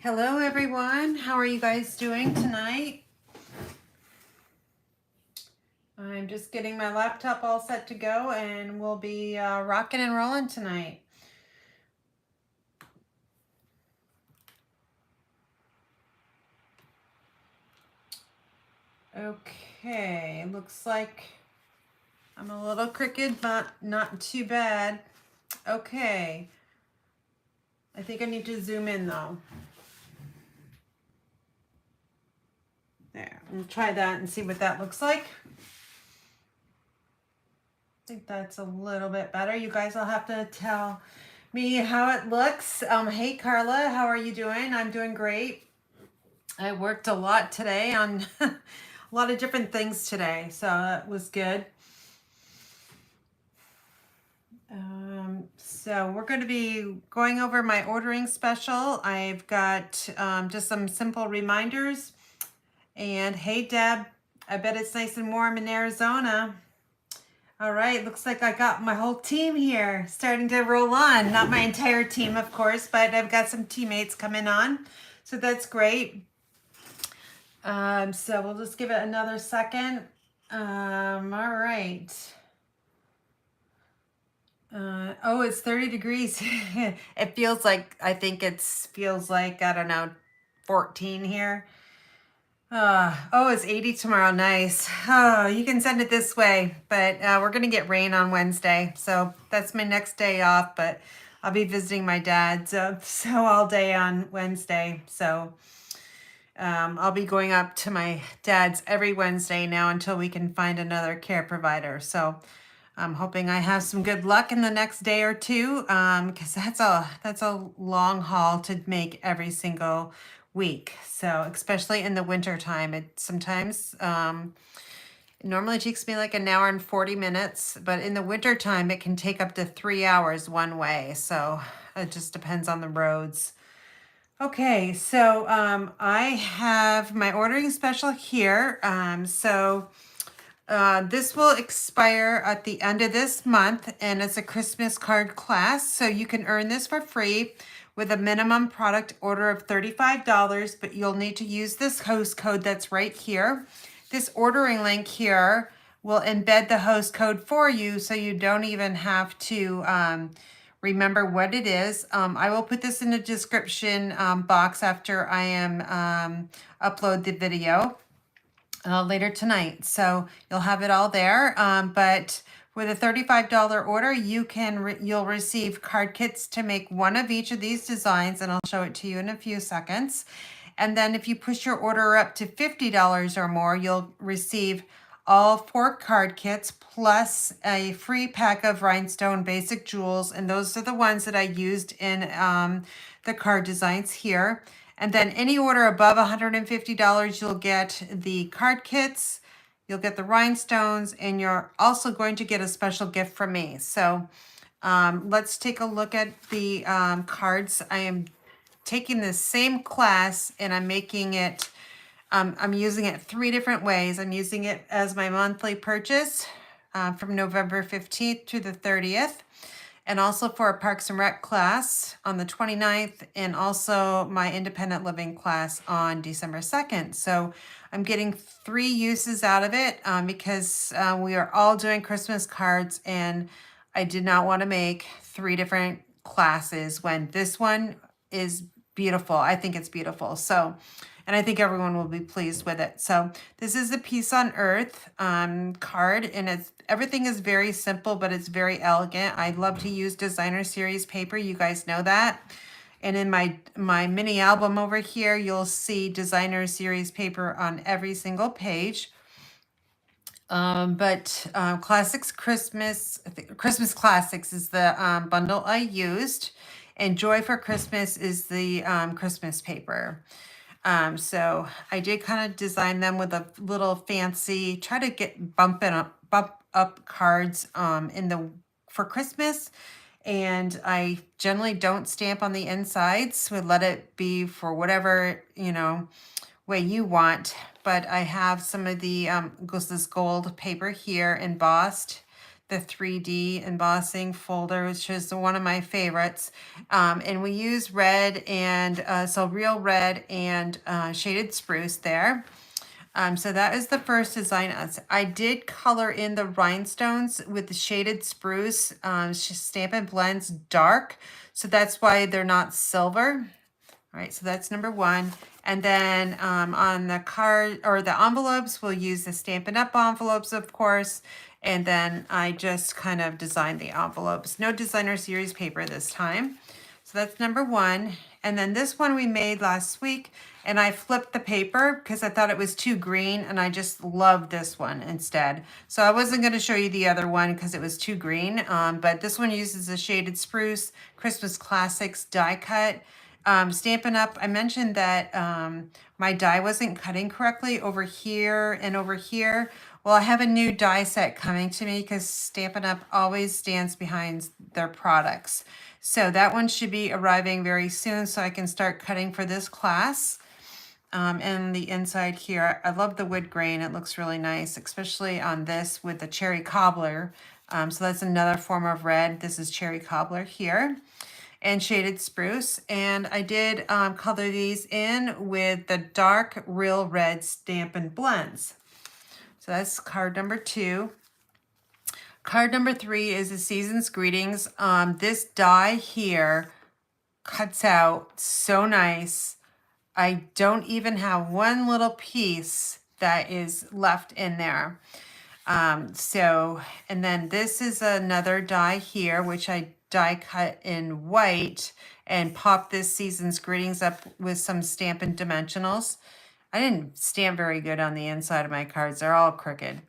Hello everyone, how are you guys doing tonight? I'm just getting my laptop all set to go and we'll be rocking and rolling tonight. Okay, looks like I'm a little crooked, but not too bad. Okay, I think I need to zoom in though. There, we'll try that and see what that looks like. I think that's a little bit better. You guys will have to tell me how it looks. Hey Carla, how are you doing? I'm doing great. I worked a lot today on a lot of different things today, so that was good. So we're going to be going over my ordering special. I've got just some simple reminders. And hey Deb, I bet it's nice and warm in Arizona. All right, looks like I got my whole team here starting to roll on. Not my entire team, of course, but I've got some teammates coming on. So that's great. So we'll just give it another second. All right. Oh, it's 30 degrees. It feels like, I think feels like, I don't know, 14 here. Oh, it's 80 tomorrow. Nice. Oh, you can send it this way, but we're going to get rain on Wednesday. So that's my next day off, but I'll be visiting my dad. So all day on Wednesday. So I'll be going up to my dad's every Wednesday now until we can find another care provider. So I'm hoping I have some good luck in the next day or two, because that's a long haul to make every single week. So especially in the winter time, it sometimes it normally takes me like an hour and 40 minutes, but in the winter time it can take up to 3 hours one way. So it just depends on the roads. Okay, so I have my ordering special here. This will expire at the end of this month, and it's a Christmas card class. So you can earn this for free with a minimum product order of $35, but you'll need to use this host code that's right here. This ordering link here will embed the host code for you, so you don't even have to remember what it is. I will put this in the description box after I upload the video later tonight. So you'll have it all there. But with a $35 order, you'll receive card kits to make one of each of these designs, and I'll show it to you in a few seconds. And then if you push your order up to $50 or more, you'll receive all 4 card kits plus a free pack of rhinestone basic jewels. And those are the ones that I used in the card designs here. And then any order above $150, you'll get the card kits, you'll get the rhinestones, and you're also going to get a special gift from me. So let's take a look at the cards. I am taking the same class and I'm making it, I'm using it 3 different ways. I'm using it as my monthly purchase from November 15th to the 30th. And also for a Parks and Rec class on the 29th, and also my independent living class on December 2nd. So I'm getting 3 uses out of it because we are all doing Christmas cards, and I did not want to make 3 different classes when this one is beautiful. I think it's beautiful. So, and I think everyone will be pleased with it. So this is the Peace on Earth card, and everything is very simple, but it's very elegant. I love to use designer series paper. You guys know that. And in my mini album over here, you'll see designer series paper on every single page. Classics Christmas Classics is the bundle I used, and Joy for Christmas is the Christmas paper. So I did kind of design them with a little fancy, try to get bump up cards for Christmas. And I generally don't stamp on the insides. Would let it be for whatever, way you want. But I have some of the this gold paper here embossed the 3D embossing folder, which is one of my favorites. And we use red and so real red and shaded spruce there. So that is the first design. I did color in the rhinestones with the shaded spruce. Stampin' Blends dark, so that's why they're not silver. All right, so that's number one. And then on the card or the envelopes, we'll use the Stampin' Up! Envelopes, of course. And then I just kind of designed the envelopes. No designer series paper this time. So that's number one. And then this one we made last week, and I flipped the paper because I thought it was too green, and I just loved this one instead. So I wasn't going to show you the other one because it was too green, but this one uses a shaded spruce Christmas Classics die cut. Stampin' Up! I mentioned that my die wasn't cutting correctly over here and over here. Well, I have a new die set coming to me because Stampin' Up! Always stands behind their products. So that one should be arriving very soon so I can start cutting for this class. And the inside here, I love the wood grain. It looks really nice, especially on this with the cherry cobbler. So that's another form of red. This is cherry cobbler here. And shaded spruce. And I did color these in with the dark real red Stampin' Blends. So that's card number 2. Card number 3 is the Season's Greetings. This die here cuts out so nice. I don't even have one little piece that is left in there. And then this is another die here, which I die cut in white and pop this Season's Greetings up with some Stampin' Dimensionals. I didn't stamp very good on the inside of my cards. They're all crooked.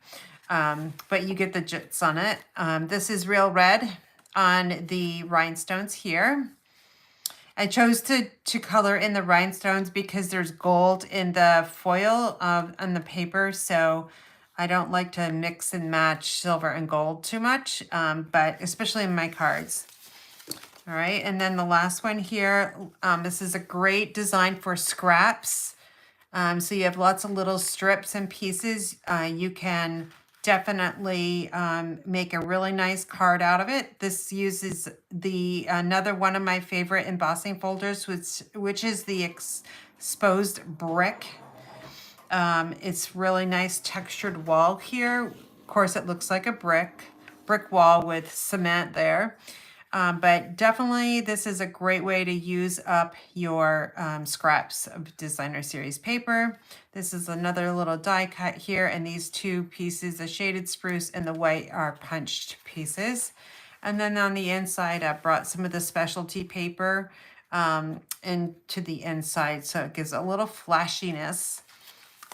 But you get the gist on it. This is real red on the rhinestones here. I chose to color in the rhinestones because there's gold in the foil on the paper, so I don't like to mix and match silver and gold too much, but especially in my cards. All right, and then the last one here, this is a great design for scraps. So you have lots of little strips and pieces. You can definitely make a really nice card out of it. This uses the another one of my favorite embossing folders, which is the exposed brick. It's really nice textured wall here. Of course, it looks like a brick wall with cement there. But definitely this is a great way to use up your scraps of designer series paper. This is another little die cut here, and these two pieces, the shaded spruce and the white, are punched pieces. And then on the inside, I brought some of the specialty paper into the inside, so it gives a little flashiness.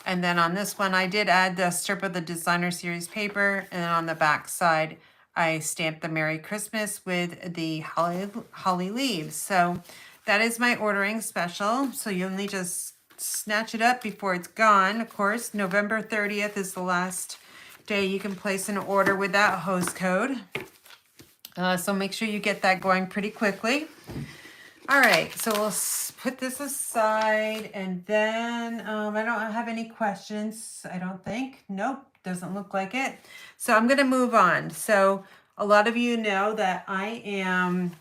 And then on this one, I did add the strip of the designer series paper, and then on the back side, I stamped the Merry Christmas with the holly leaves. So that is my ordering special. So you'll need to snatch it up before it's gone. Of course, November 30th is the last day you can place an order with that host code. So make sure you get that going pretty quickly. All right, so we'll put this aside, and then I don't have any questions, I don't think. Nope, doesn't look like it. So I'm going to move on. So a lot of you know that I am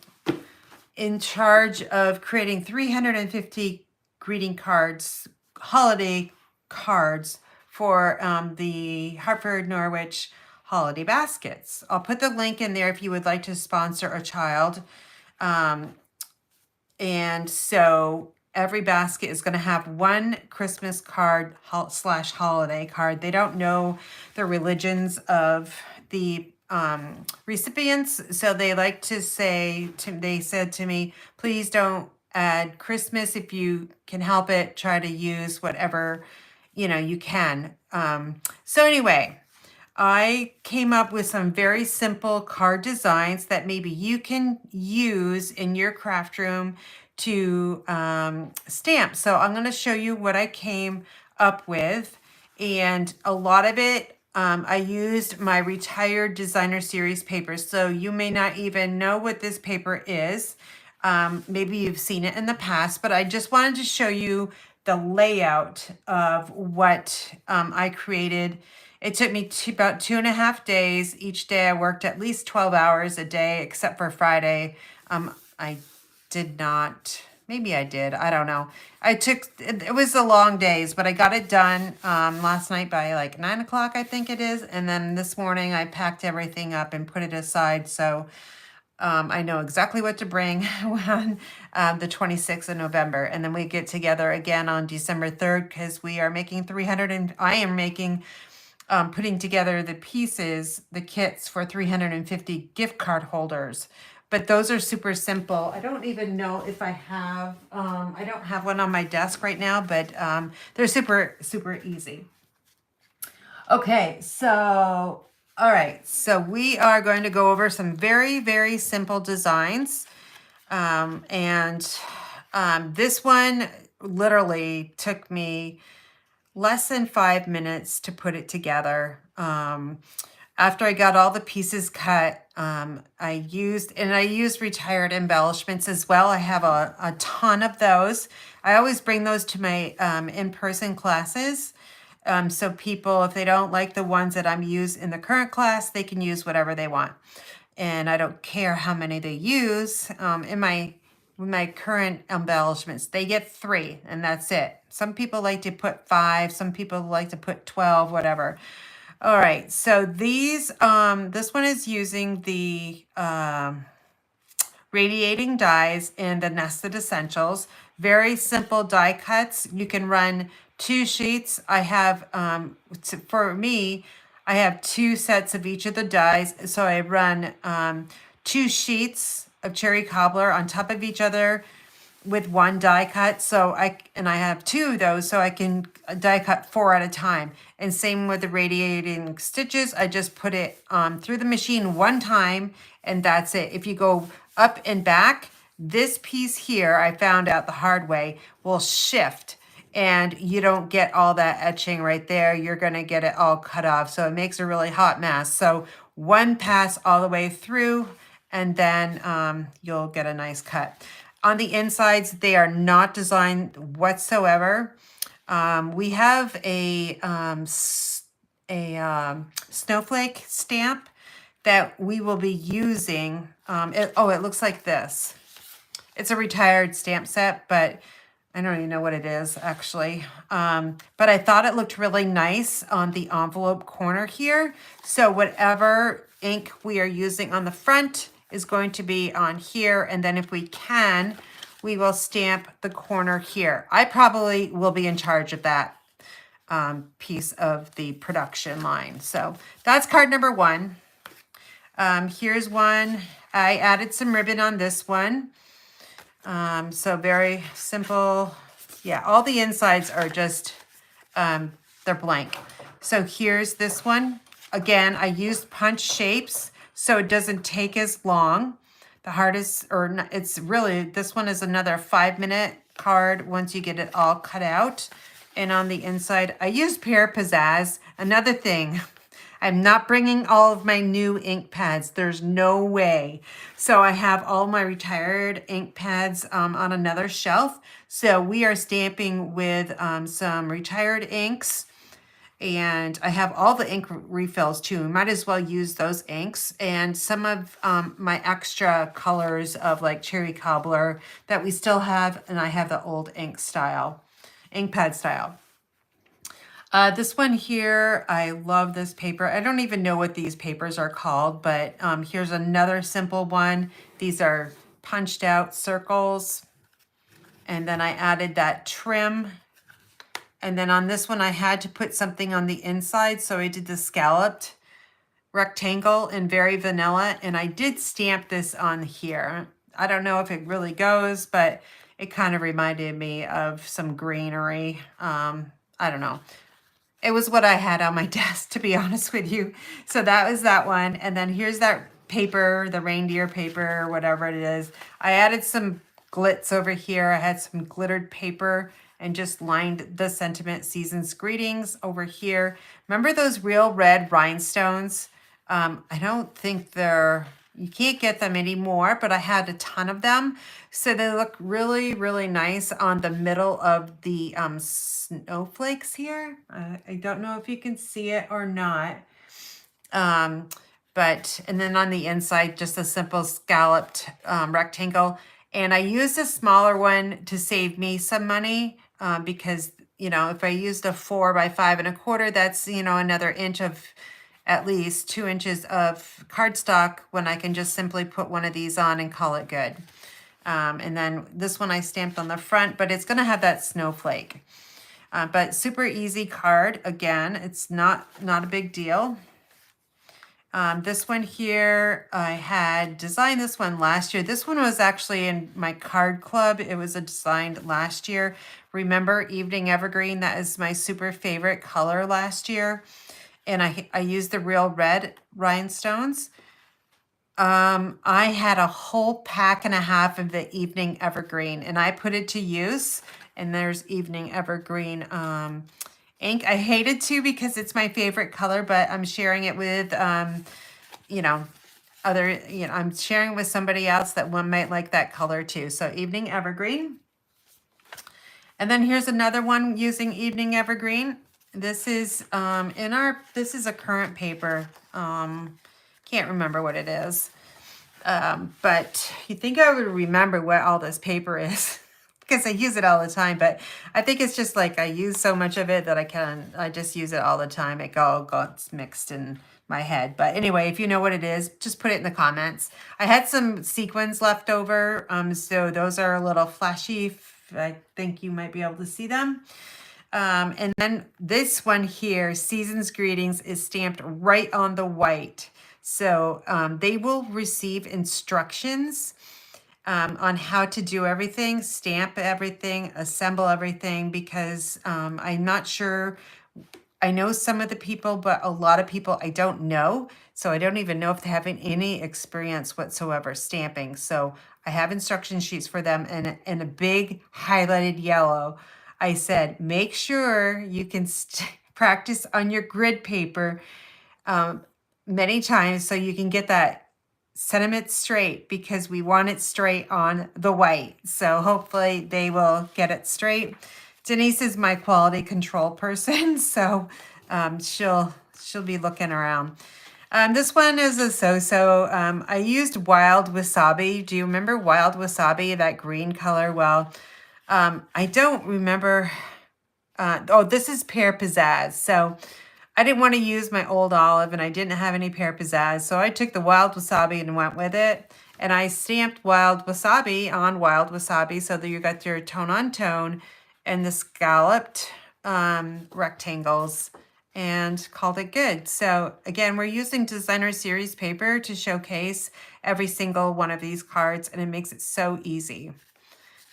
in charge of creating 350 greeting cards, holiday cards for the Hartford, Norwich holiday baskets. I'll put the link in there if you would like to sponsor a child. And so every basket is going to have one Christmas card slash holiday card. They don't know the religions of the recipients. So they like to say, they said to me, please don't add Christmas. If you can help it, try to use whatever, you can. So anyway, I came up with some very simple card designs that maybe you can use in your craft room to stamp. So I'm going to show you what I came up with. And a lot of it, I used my retired designer series paper. So you may not even know what this paper is. Maybe you've seen it in the past, but I just wanted to show you the layout of what I created It took me about 2.5 days. Each day I worked at least 12 hours a day, except for Friday. I did not, maybe I did, I don't know. It was the long days, but I got it done last night by like 9 o'clock, I think it is. And then this morning I packed everything up and put it aside. So I know exactly what to bring on the 26th of November. And then we get together again on December 3rd because we are making 300 and I am making putting together the pieces, the kits for 350 gift card holders. But those are super simple. I don't even know if I have, I don't have one on my desk right now, but they're super, super easy. Okay, so, all right. So we are going to go over some very, very simple designs. This one literally took me less than 5 minutes to put it together. After I got all the pieces cut, I used retired embellishments as well. I have a ton of those. I always bring those to my in-person classes. So people, if they don't like the ones that I'm used in the current class, they can use whatever they want. And I don't care how many they use. In my current embellishments, they get 3 and that's it. Some people like to put 5, some people like to put 12, whatever. All right, so these, this one is using the radiating dies and the Nested Essentials. Very simple die cuts. You can run 2 sheets. I have, for me, I have 2 sets of each of the dies. So I run 2 sheets of cherry cobbler on top of each other with 1 die cut. So I have 2 of those, so I can die cut 4 at a time. And same with the radiating stitches. I just put it through the machine 1 time and that's it. If you go up and back, this piece here, I found out the hard way, will shift and you don't get all that etching right there. You're gonna get it all cut off. So it makes a really hot mess. So 1 pass all the way through and then you'll get a nice cut. On the insides, they are not designed whatsoever. We have a snowflake stamp that we will be using. It looks like this. It's a retired stamp set, but I don't even know what it is actually. But I thought it looked really nice on the envelope corner here. So whatever ink we are using on the front is going to be on here. And then if we can, we will stamp the corner here. I probably will be in charge of that piece of the production line. So that's card number 1. Here's one. I added some ribbon on this one. So very simple. Yeah, all the insides are just, they're blank. So here's this one. Again, I used punch shapes so it doesn't take as long. The hardest, or not, it's really, this one is another 5-minute card once you get it all cut out. And on the inside, I used Pear Pizzazz. Another thing, I'm not bringing all of my new ink pads. There's no way. So I have all my retired ink pads on another shelf. So we are stamping with some retired inks. And I have all the ink refills too. Might as well use those inks. And some of my extra colors of like cherry cobbler that we still have. And I have the old ink pad style. This one here, I love this paper. I don't even know what these papers are called, but here's another simple one. These are punched out circles. And then I added that trim. And then on this one, I had to put something on the inside. So I did the scalloped rectangle in Very Vanilla. And I did stamp this on here. I don't know if it really goes, but it kind of reminded me of some greenery. I don't know. It was what I had on my desk, to be honest with you. So that was that one. And then here's that paper, the reindeer paper, or whatever it is. I added some glitz over here. I had some glittered paper and just lined the Sentiment Seasons Greetings over here. Remember those real red rhinestones? I don't think they're, You can't get them anymore, but I had a ton of them. So they look really, really nice on the middle of the snowflakes here. I don't know if you can see it or not. Um, but, and then on the inside, just a simple scalloped rectangle. And I used a smaller one to save me some money because, you know, if I used a 4 by 5 1/4, that's, you know, another inch of at least 2 inches of cardstock when I can just simply put one of these on and call it good. And then this one I stamped on the front, but it's going to have that snowflake. But super easy card. Again, it's not a big deal. This one here, I had designed this one last year. This one was actually in my card club. It was designed last year. Remember Evening Evergreen? That is my super favorite color last year. And I used the real red rhinestones. I had a whole pack and a half of the Evening Evergreen, and I put it to use. And there's Evening Evergreen ink. I hate it too because it's my favorite color, but I'm sharing it with, you know, I'm sharing with somebody else that one might like that color too. So Evening Evergreen. And then here's another one using Evening Evergreen. This is this is a current paper. Can't remember what it is. But you think I would remember what all this paper is because I use it all the time. But I think it's just like I use so much of it that I just use it all the time. It all gets mixed in my head. But anyway, if you know what it is, just put it in the comments. I had some sequins left over. So those are a little flashy. I think you might be able to see them. And then this one here, Season's Greetings, is stamped right on the white. So they will receive instructions on how to do everything, stamp everything, assemble everything, because I'm not sure. I know some of the people, but a lot of people I don't know. So I don't even know if they have any experience whatsoever stamping. So I have instruction sheets for them and in a big highlighted yellow. I said, make sure you can practice on your grid paper many times so you can get that sentiment straight, because we want it straight on the white. So hopefully they will get it straight. Denise is my quality control person, so she'll be looking around. This one is a so-so. I used Wild Wasabi. Do you remember Wild Wasabi, that green color? Well, I don't remember. Oh, this is Pear Pizzazz. So I didn't want to use my old olive and I didn't have any Pear Pizzazz. So I took the Wild Wasabi and went with it. And I stamped Wild Wasabi on Wild Wasabi so that you got your tone on tone and the scalloped rectangles and called it good. So again, we're using Designer Series paper to showcase every single one of these cards, and it makes it so easy.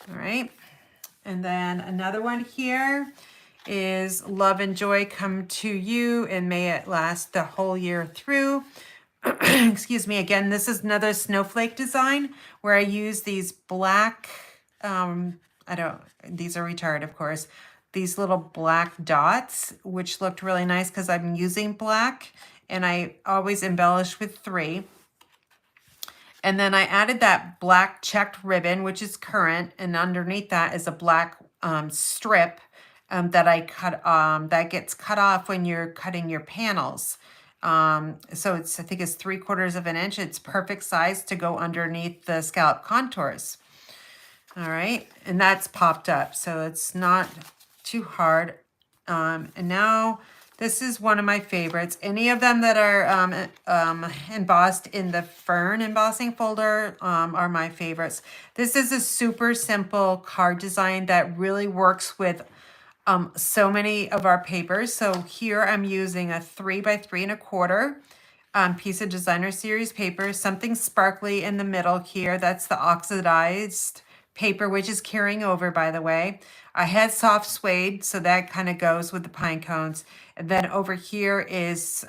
All right. And then another one here is Love and Joy Come to You, and may it last the whole year through. Excuse me. Again, this is another snowflake design where I use these black, these are retired, of course, these little black dots, which looked really nice because I'm using black, and I always embellish with 3. And then I added that black checked ribbon, which is current, and underneath that is a black strip that I cut, that gets cut off when you're cutting your panels. So I think it's 3/4 of an inch. It's perfect size to go underneath the scallop contours. All right, and that's popped up, so it's not too hard. And now this is one of my favorites. Any of them that are embossed in the Fern embossing folder are my favorites. This is a super simple card design that really works with so many of our papers. So here I'm using a 3 by 3 1/4 piece of Designer Series paper, something sparkly in the middle here. That's the oxidized paper, which is carrying over, by the way. I had soft suede, so that kind of goes with the pine cones. And then over here is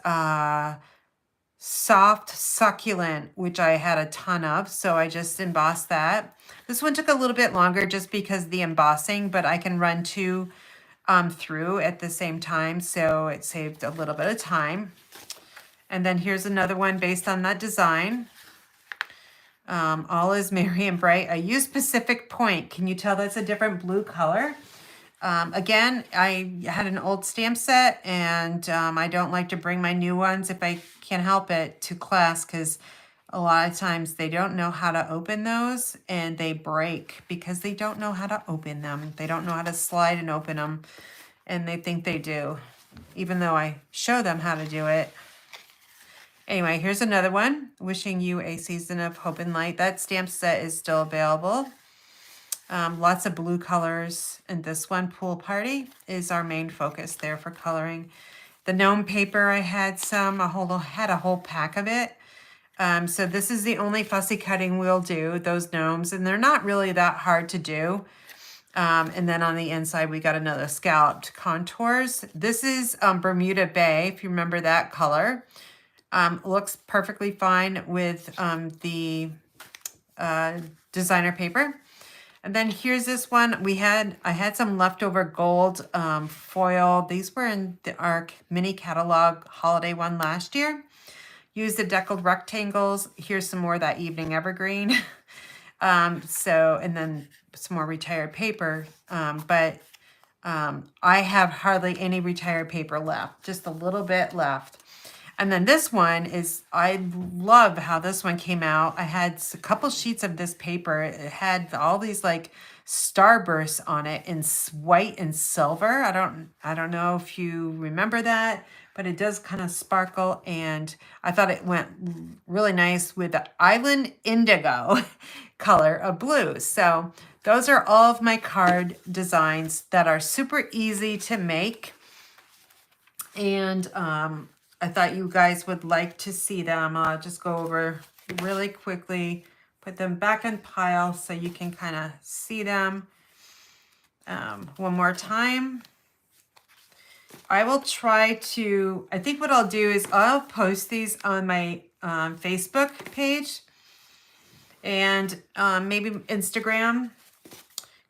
soft succulent, which I had a ton of, so I just embossed that. This one took a little bit longer just because of the embossing, but I can run 2 through at the same time, so it saved a little bit of time. And then here's another one based on that design. All is merry and bright. I use Pacific Point. Can you tell that's a different blue color? Again, I had an old stamp set, and I don't like to bring my new ones if I can help it to class, because a lot of times they don't know how to open those and they break because they don't know how to open them. They don't know how to slide and open them, and they think they do, even though I show them how to do it. Anyway, here's another one. Wishing you a season of hope and light. That stamp set is still available. Lots of blue colors. And this one, Pool Party, is our main focus there for coloring. The gnome paper, I had had a whole pack of it. So this is the only fussy cutting we'll do, those gnomes. And they're not really that hard to do. And then on the inside, we got another scalloped contours. This is Bermuda Bay, if you remember that color. Looks perfectly fine with the designer paper. And then here's this one. I had some leftover gold foil. These were in our mini catalog holiday one last year. Used the deckled rectangles. Here's some more of that evening evergreen. And then some more retired paper. But I have hardly any retired paper left, just a little bit left. And then this one is, I love how this one came out. I had a couple sheets of this paper. It had all these like starbursts on it in white and silver. I don't know if you remember that, but it does kind of sparkle. And I thought it went really nice with the Island Indigo color of blue. So those are all of my card designs that are super easy to make. And I thought you guys would like to see them. I'll just go over really quickly, put them back in pile so you can kind of see them one more time. I will try to, I think what I'll do is I'll post these on my Facebook page and maybe Instagram.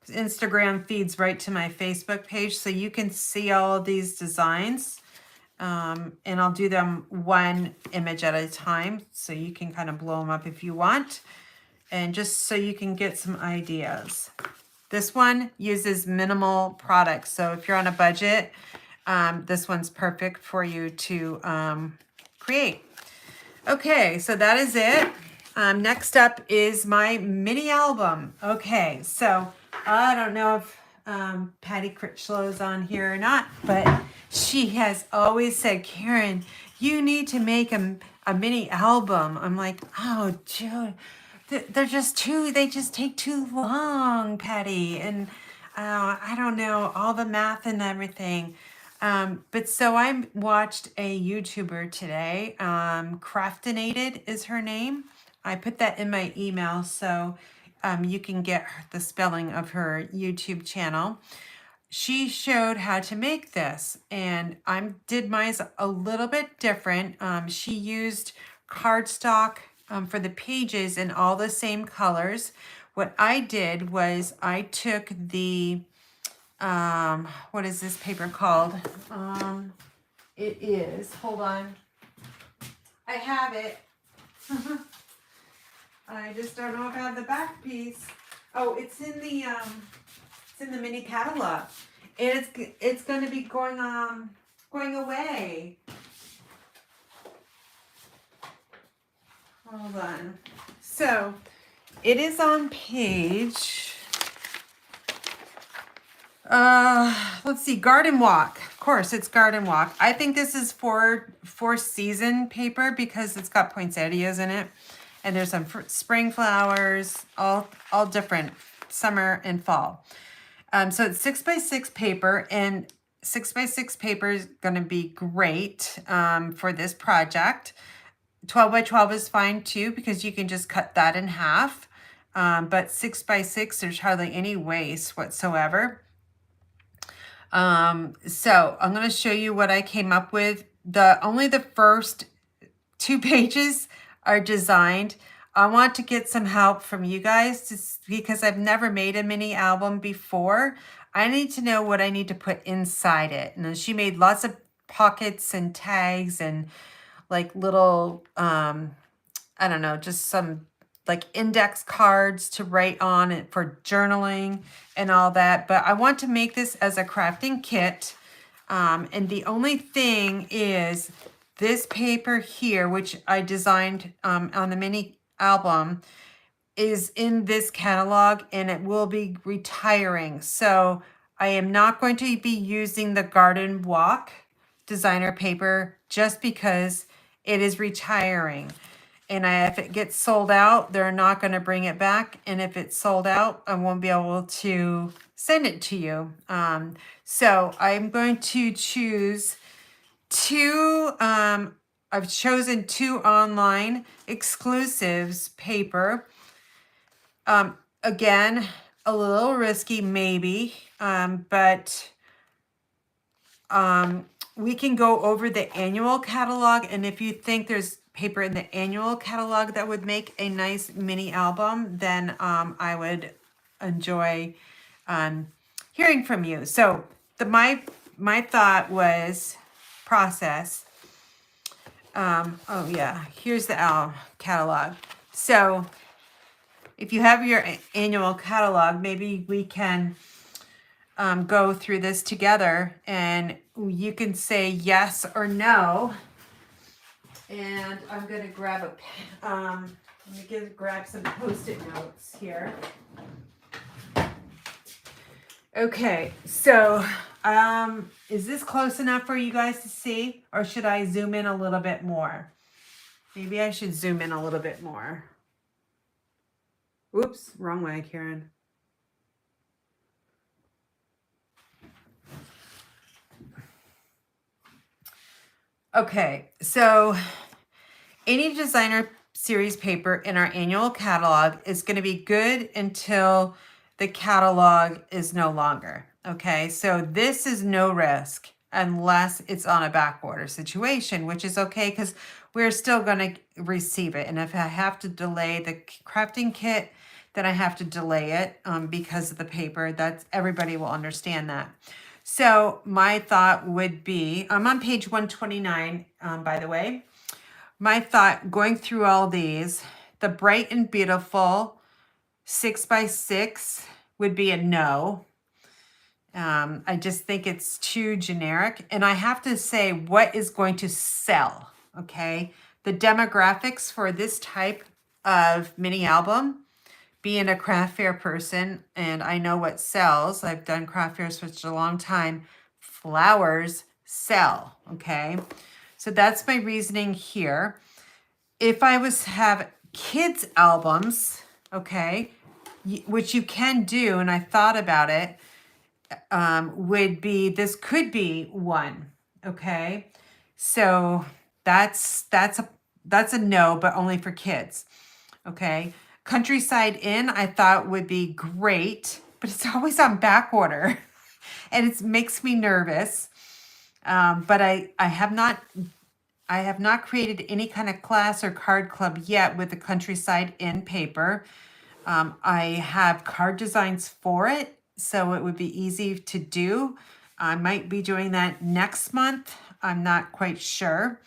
Instagram feeds right to my Facebook page, so you can see all of these designs. And I'll do them one image at a time, so you can kind of blow them up if you want, and just so you can get some ideas. This one uses minimal products, so if you're on a budget, this one's perfect for you to create. Okay, so that is it. Next up is my mini album. Okay, so I don't know if Patty Critchlow is on here or not, but she has always said, Karen, you need to make a mini album. I'm like, oh, Joe, they're just they just take too long, Patty. And I don't know all the math and everything. But so I watched a YouTuber today. Craftinated is her name. I put that in my email, so you can get the spelling of her YouTube channel. She showed how to make this, and I did mine a little bit different. She used cardstock for the pages in all the same colors. What I did was I took the, what is this paper called? It is, hold on. I have it. I just don't know if I have the back piece. Oh, it's in the mini catalog. It's going to be going away. Hold on. So it is on page. Let's see, Garden Walk. Of course, it's Garden Walk. I think this is for season paper because it's got poinsettias in it. And there's some spring flowers, all different, summer and fall. So it's 6x6 paper, and 6x6 paper is going to be great for this project. 12x12 is fine too, because you can just cut that in half. But 6x6, there's hardly any waste whatsoever. So I'm going to show you what I came up with. Only the first 2 pages are designed. I want to get some help from you guys because I've never made a mini album before. I need to know what I need to put inside it. And then she made lots of pockets and tags and like little, I don't know, just some like index cards to write on it for journaling and all that. But I want to make this as a crafting kit. And the only thing is this paper here, which I designed on the mini album, is in this catalog and it will be retiring. So I am not going to be using the Garden Walk designer paper just because it is retiring. And if it gets sold out, they're not going to bring it back. And if it's sold out, I won't be able to send it to you. So I'm going to choose two, I've chosen two online exclusives paper. Again, a little risky maybe, but we can go over the annual catalog. And if you think there's paper in the annual catalog that would make a nice mini album, then I would enjoy hearing from you. So my thought was process. Oh yeah, here's the catalog. So if you have your annual catalog, maybe we can go through this together and you can say yes or no. And I'm going to grab a pen. Let me grab some Post-it notes here. Okay, so is this close enough for you guys to see, or should I zoom in a little bit more? Maybe I should zoom in a little bit more. Oops, wrong way, Karen. Okay, so any designer series paper in our annual catalog is going to be good until the catalog is no longer. Okay, so this is no risk unless it's on a back order situation, which is okay because we're still going to receive it. And if I have to delay the crafting kit, then I have to delay it because of the paper. That's everybody will understand that. So my thought would be, I'm on page 129, by the way. My thought going through all these, the Bright and Beautiful 6x6 would be a no. I just think it's too generic. And I have to say what is going to sell, okay? The demographics for this type of mini album, being a craft fair person, and I know what sells. I've done craft fairs for such a long time. Flowers sell, okay? So that's my reasoning here. If I was to have kids albums, okay, which you can do, and I thought about it, would be, this could be one, okay? So that's a no, but only for kids, okay? Countryside Inn, I thought would be great, but it's always on back order and it makes me nervous. But I have not created any kind of class or card club yet with the Countryside Inn paper. I have card designs for it, so it would be easy to do. I might be doing that next month. I'm not quite sure.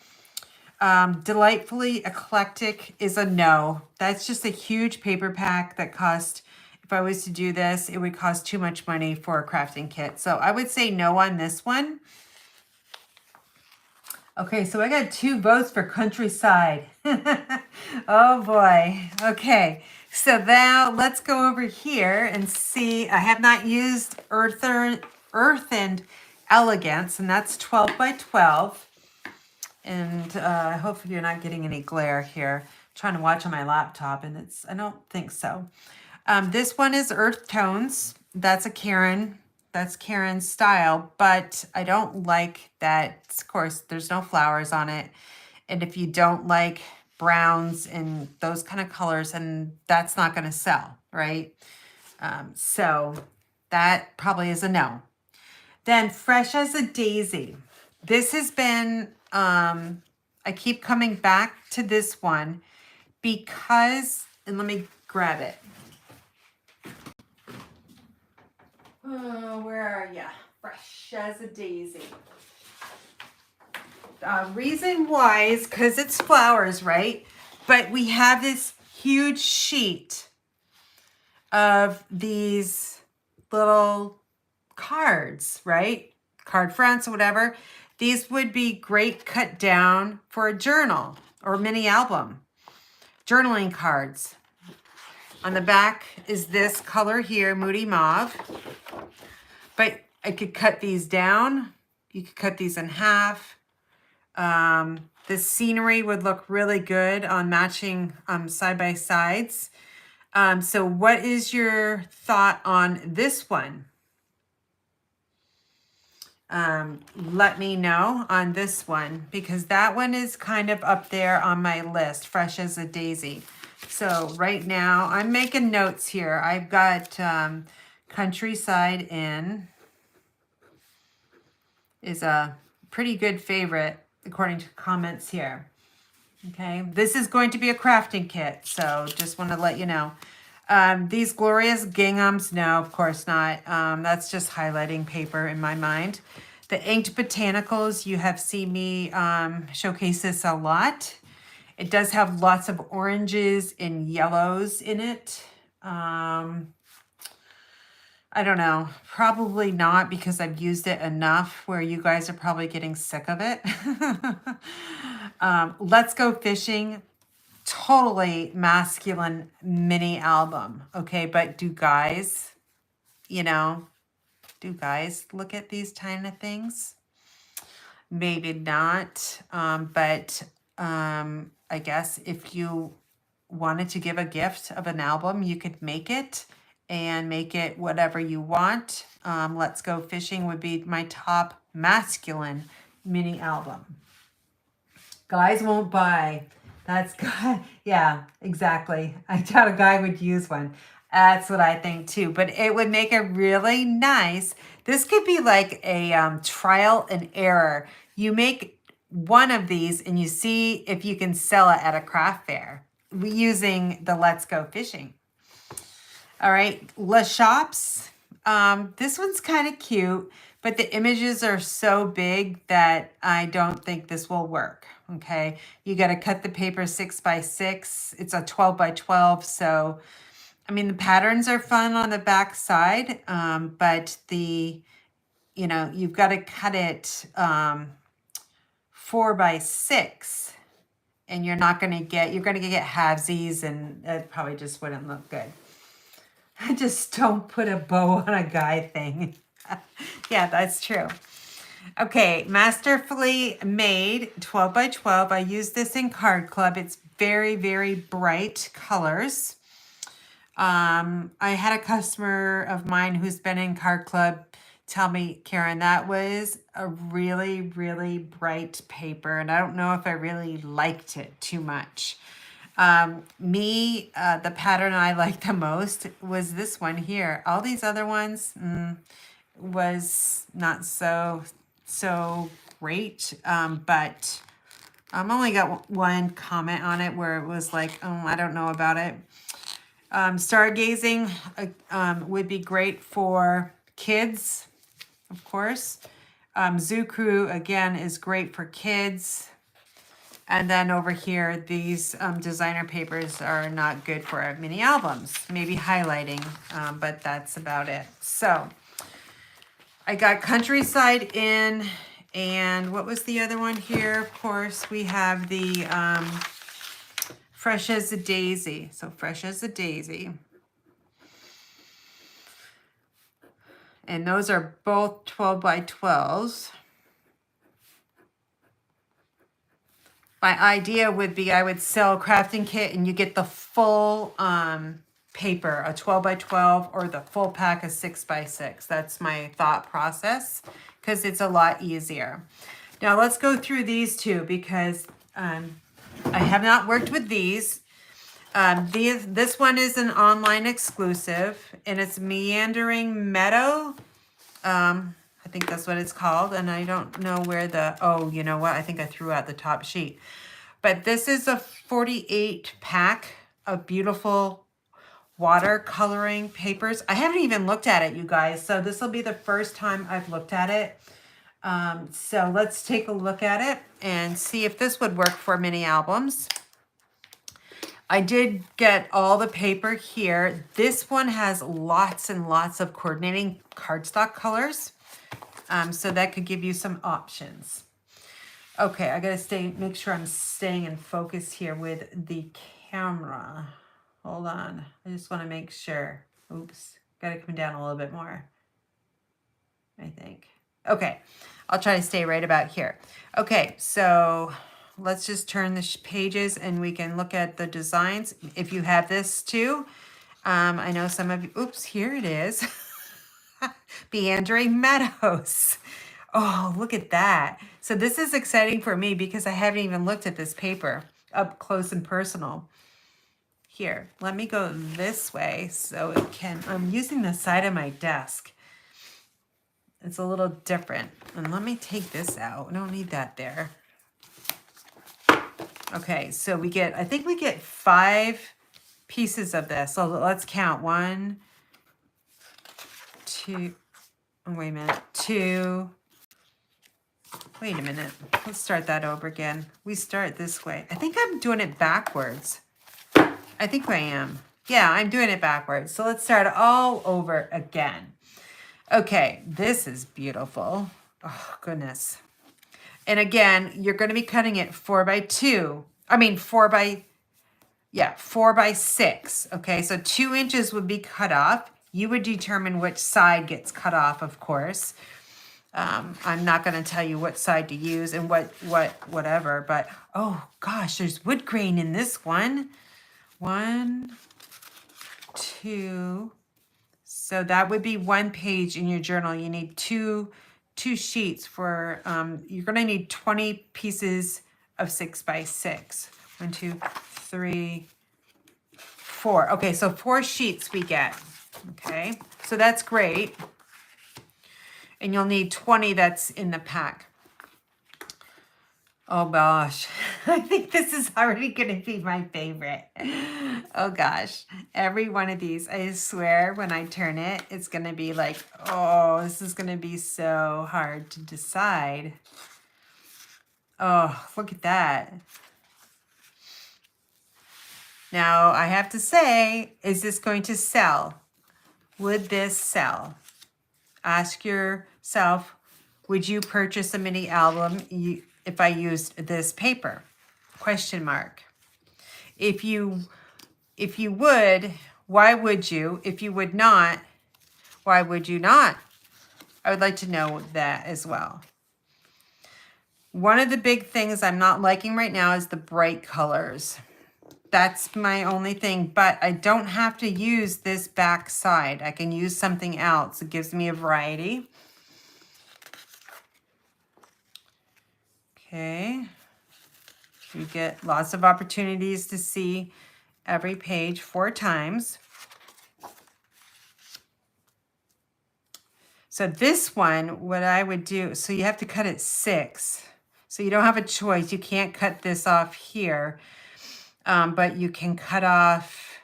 Delightfully Eclectic is a no. That's just a huge paper pack that cost, if I was to do this, it would cost too much money for a crafting kit. So I would say no on this one. Okay, so I got 2 votes for Countryside. Oh boy. Okay, so now let's go over here and see. I have not used Earthened Elegance, and that's 12 by 12. And hopefully you're not getting any glare here. I'm trying to watch on my laptop, and I don't think so. This one is Earth Tones. That's a Karen. That's Karen's style, but I don't like that. Of course, there's no flowers on it. And if you don't like browns and those kind of colors, and that's not going to sell, right? So that probably is a no. Then Fresh as a Daisy. This has been, I keep coming back to this one because, and let me grab it. Oh, where are ya? Fresh as a Daisy. Reason why is because it's flowers, right? But we have this huge sheet of these little cards, right? Card fronts or whatever. These would be great cut down for a journal or mini album. Journaling cards. On the back is this color here, Moody Mauve. But I could cut these down. You could cut these in half. The scenery would look really good on matching side-by-sides. So what is your thought on this one? Let me know on this one, because that one is kind of up there on my list, fresh as a daisy. So right now I'm making notes here. I've got Countryside Inn is a pretty good favorite according to comments here. Okay, this is going to be a crafting kit, so just want to let you know. These glorious ginghams, no, of course not. That's just highlighting paper in my mind. The inked botanicals, you have seen me showcase this a lot. It does have lots of oranges and yellows in it. I don't know, probably not, because I've used it enough where you guys are probably getting sick of it. Let's Go Fishing, totally masculine mini album, okay? But do guys, you know, do guys look at these kind of things? Maybe not, but I guess if you wanted to give a gift of an album, you could make it and make it whatever you want. Let's Go Fishing would be my top masculine mini album. Guys won't buy. That's good. Yeah, exactly. I doubt a guy would use one. That's what I think too. But it would make it really nice. This could be like a trial and error. You make one of these and you see if you can sell it at a craft fair using the Let's Go Fishing. All right, Les Shops. This one's kind of cute, but the images are so big that I don't think this will work. Okay, you got to cut the paper 6x6. It's a 12x12. So, I mean, the patterns are fun on the back side, but you've got to cut it 4x6, and you're going to get halvesies, and it probably just wouldn't look good. I just don't put a bow on a guy thing. Yeah, that's true. Okay, masterfully made 12x12. I use this in Card Club. It's very, very bright colors. I had a customer of mine who's been in Card Club tell me, Karen, that was a really, really bright paper, and I don't know if I really liked it too much. The pattern I liked the most was this one here. All these other ones was not so great, but I've only got one comment on it where it was like, oh, I don't know about it. Stargazing would be great for kids, of course. Zoo Crew, again, is great for kids. And then over here, these designer papers are not good for mini albums, maybe highlighting, but that's about it. So I got Countryside Inn, and what was the other one here? Of course, we have the Fresh as a Daisy. So Fresh as a Daisy. And those are both 12x12s. My idea would be I would sell a crafting kit and you get the full paper, a 12x12 or the full pack of 6x6. That's my thought process because it's a lot easier. Now let's go through these two because I have not worked with these. This one is an online exclusive and it's Meandering Meadow. I think that's what it's called, and I don't know where oh, you know what? I think I threw out the top sheet. But this is a 48 pack of beautiful watercoloring papers. I haven't even looked at it, you guys, so this will be the first time I've looked at it. So let's take a look at it and see if this would work for mini albums. I did get all the paper here. This one has lots and lots of coordinating cardstock colors. So that could give you some options. Okay, I gotta make sure I'm staying in focus here with the camera. Hold on, I just wanna make sure. Oops, gotta come down a little bit more, I think. Okay, I'll try to stay right about here. Okay, so let's just turn the pages and we can look at the designs. If you have this too, I know some of you, oops, here it is. Beary Meadows. Oh, look at that. So this is exciting for me because I haven't even looked at this paper up close and personal. Here, let me go this way so it can, I'm using the side of my desk. It's a little different. And let me take this out. I don't need that there. Okay, so we get, I think we get 5 pieces of this. So let's count. 1, 2, oh, wait a minute. 2, wait a minute. Let's start that over again. We start this way. I think I'm doing it backwards. I think I am. Yeah, I'm doing it backwards. So let's start all over again. Okay, this is beautiful. Oh, goodness. And again, you're going to be cutting it 4 by 2. I mean, 4 by 6. Okay, so 2 inches would be cut off. You would determine which side gets cut off, of course. I'm not going to tell you what side to use and whatever, but oh gosh, there's wood grain in this one. 1, 2. So that would be 1 page in your journal. You need two sheets for, you're going to need 20 pieces of 6 by 6. 1, 2, 3, 4. Okay, so 4 sheets we get. Okay, so that's great. And you'll need 20 that's in the pack. Oh gosh, I think this is already going to be my favorite. Oh gosh, every one of these, I swear when I turn it, it's going to be like, oh, this is going to be so hard to decide. Oh, look at that. Now I have to say, is this going to sell? Would this sell? Ask yourself, would you purchase a mini album if I used this paper? Question mark. If you would, why would you? If you would not, why would you not? I would like to know that as well. One of the big things I'm not liking right now is the bright colors. That's my only thing, but I don't have to use this back side. I can use something else. It gives me a variety. Okay. You get lots of opportunities to see every page 4 times. So this one, what I would do, so you have to cut it 6. So you don't have a choice. You can't cut this off here. But you can cut off,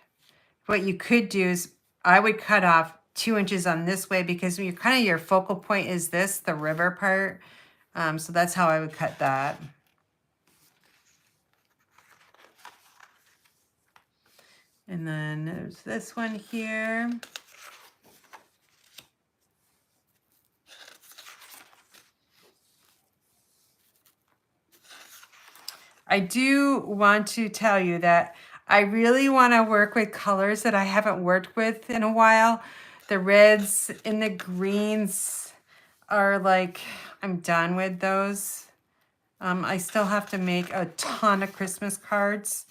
what you could do is, I would cut off 2 inches on this way because you're kind of, your focal point is this, the river part. So that's how I would cut that. And then there's this one here. I do want to tell you that I really want to work with colors that I haven't worked with in a while. The reds and the greens are like, I'm done with those. I still have to make a ton of Christmas cards.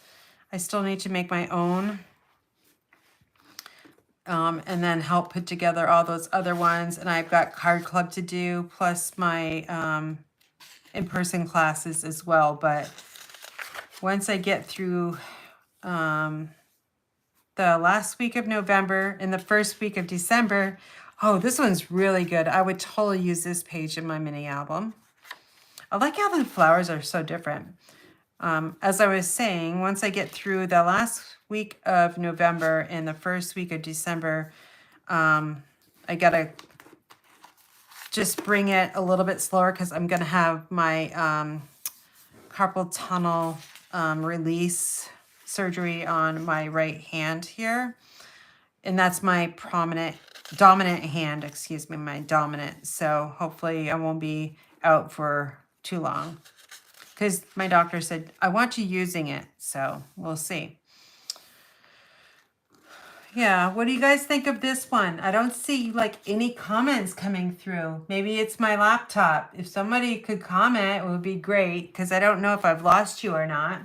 I still need to make my own. And then help put together all those other ones. And I've got card club to do, plus my in-person classes as well. But once I get through the last week of November and the first week of December, oh, this one's really good. I would totally use this page in my mini album. I like how the flowers are so different. As I was saying, once I get through the last week of November and the first week of December, I gotta just bring it a little bit slower because I'm gonna have my carpal tunnel release surgery on my right hand here. And that's my dominant hand, excuse me, my dominant. So hopefully I won't be out for too long. Because my doctor said, I want you using it. So we'll see. Yeah, what do you guys think of this one? I don't see like any comments coming through. Maybe it's my laptop. If somebody could comment, it would be great. Because I don't know if I've lost you or not.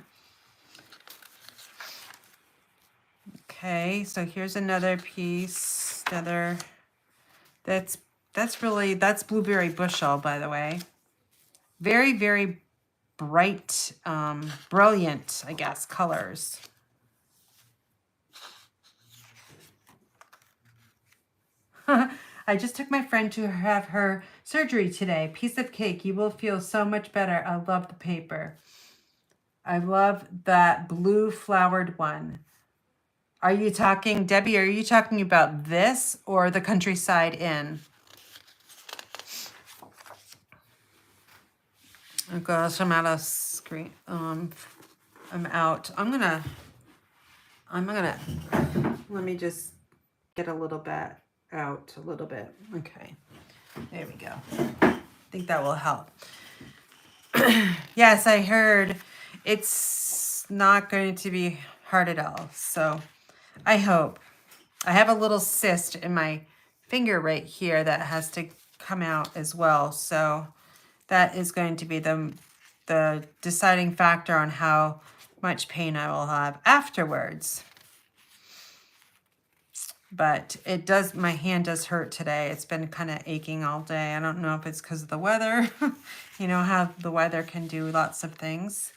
Okay, so here's another piece. That's blueberry bushel, by the way. Very, very bright, brilliant, I guess, colors. I just took my friend to have her surgery today. Piece of cake. You will feel so much better. I love the paper. I love that blue flowered one. Are you talking, Debbie, are you talking about this or the Countryside Inn? Oh gosh, I'm out of screen. I'm out. Let me just get a little bit out, a little bit. Okay, there we go. I think that will help. Yes, I heard it's not going to be hard at all. So I hope. I have a little cyst in my finger right here that has to come out as well. So that is going to be the deciding factor on how much pain I will have afterwards. But it does, my hand does hurt today. It's been kind of aching all day. I don't know if it's because of the weather. You know how the weather can do lots of things.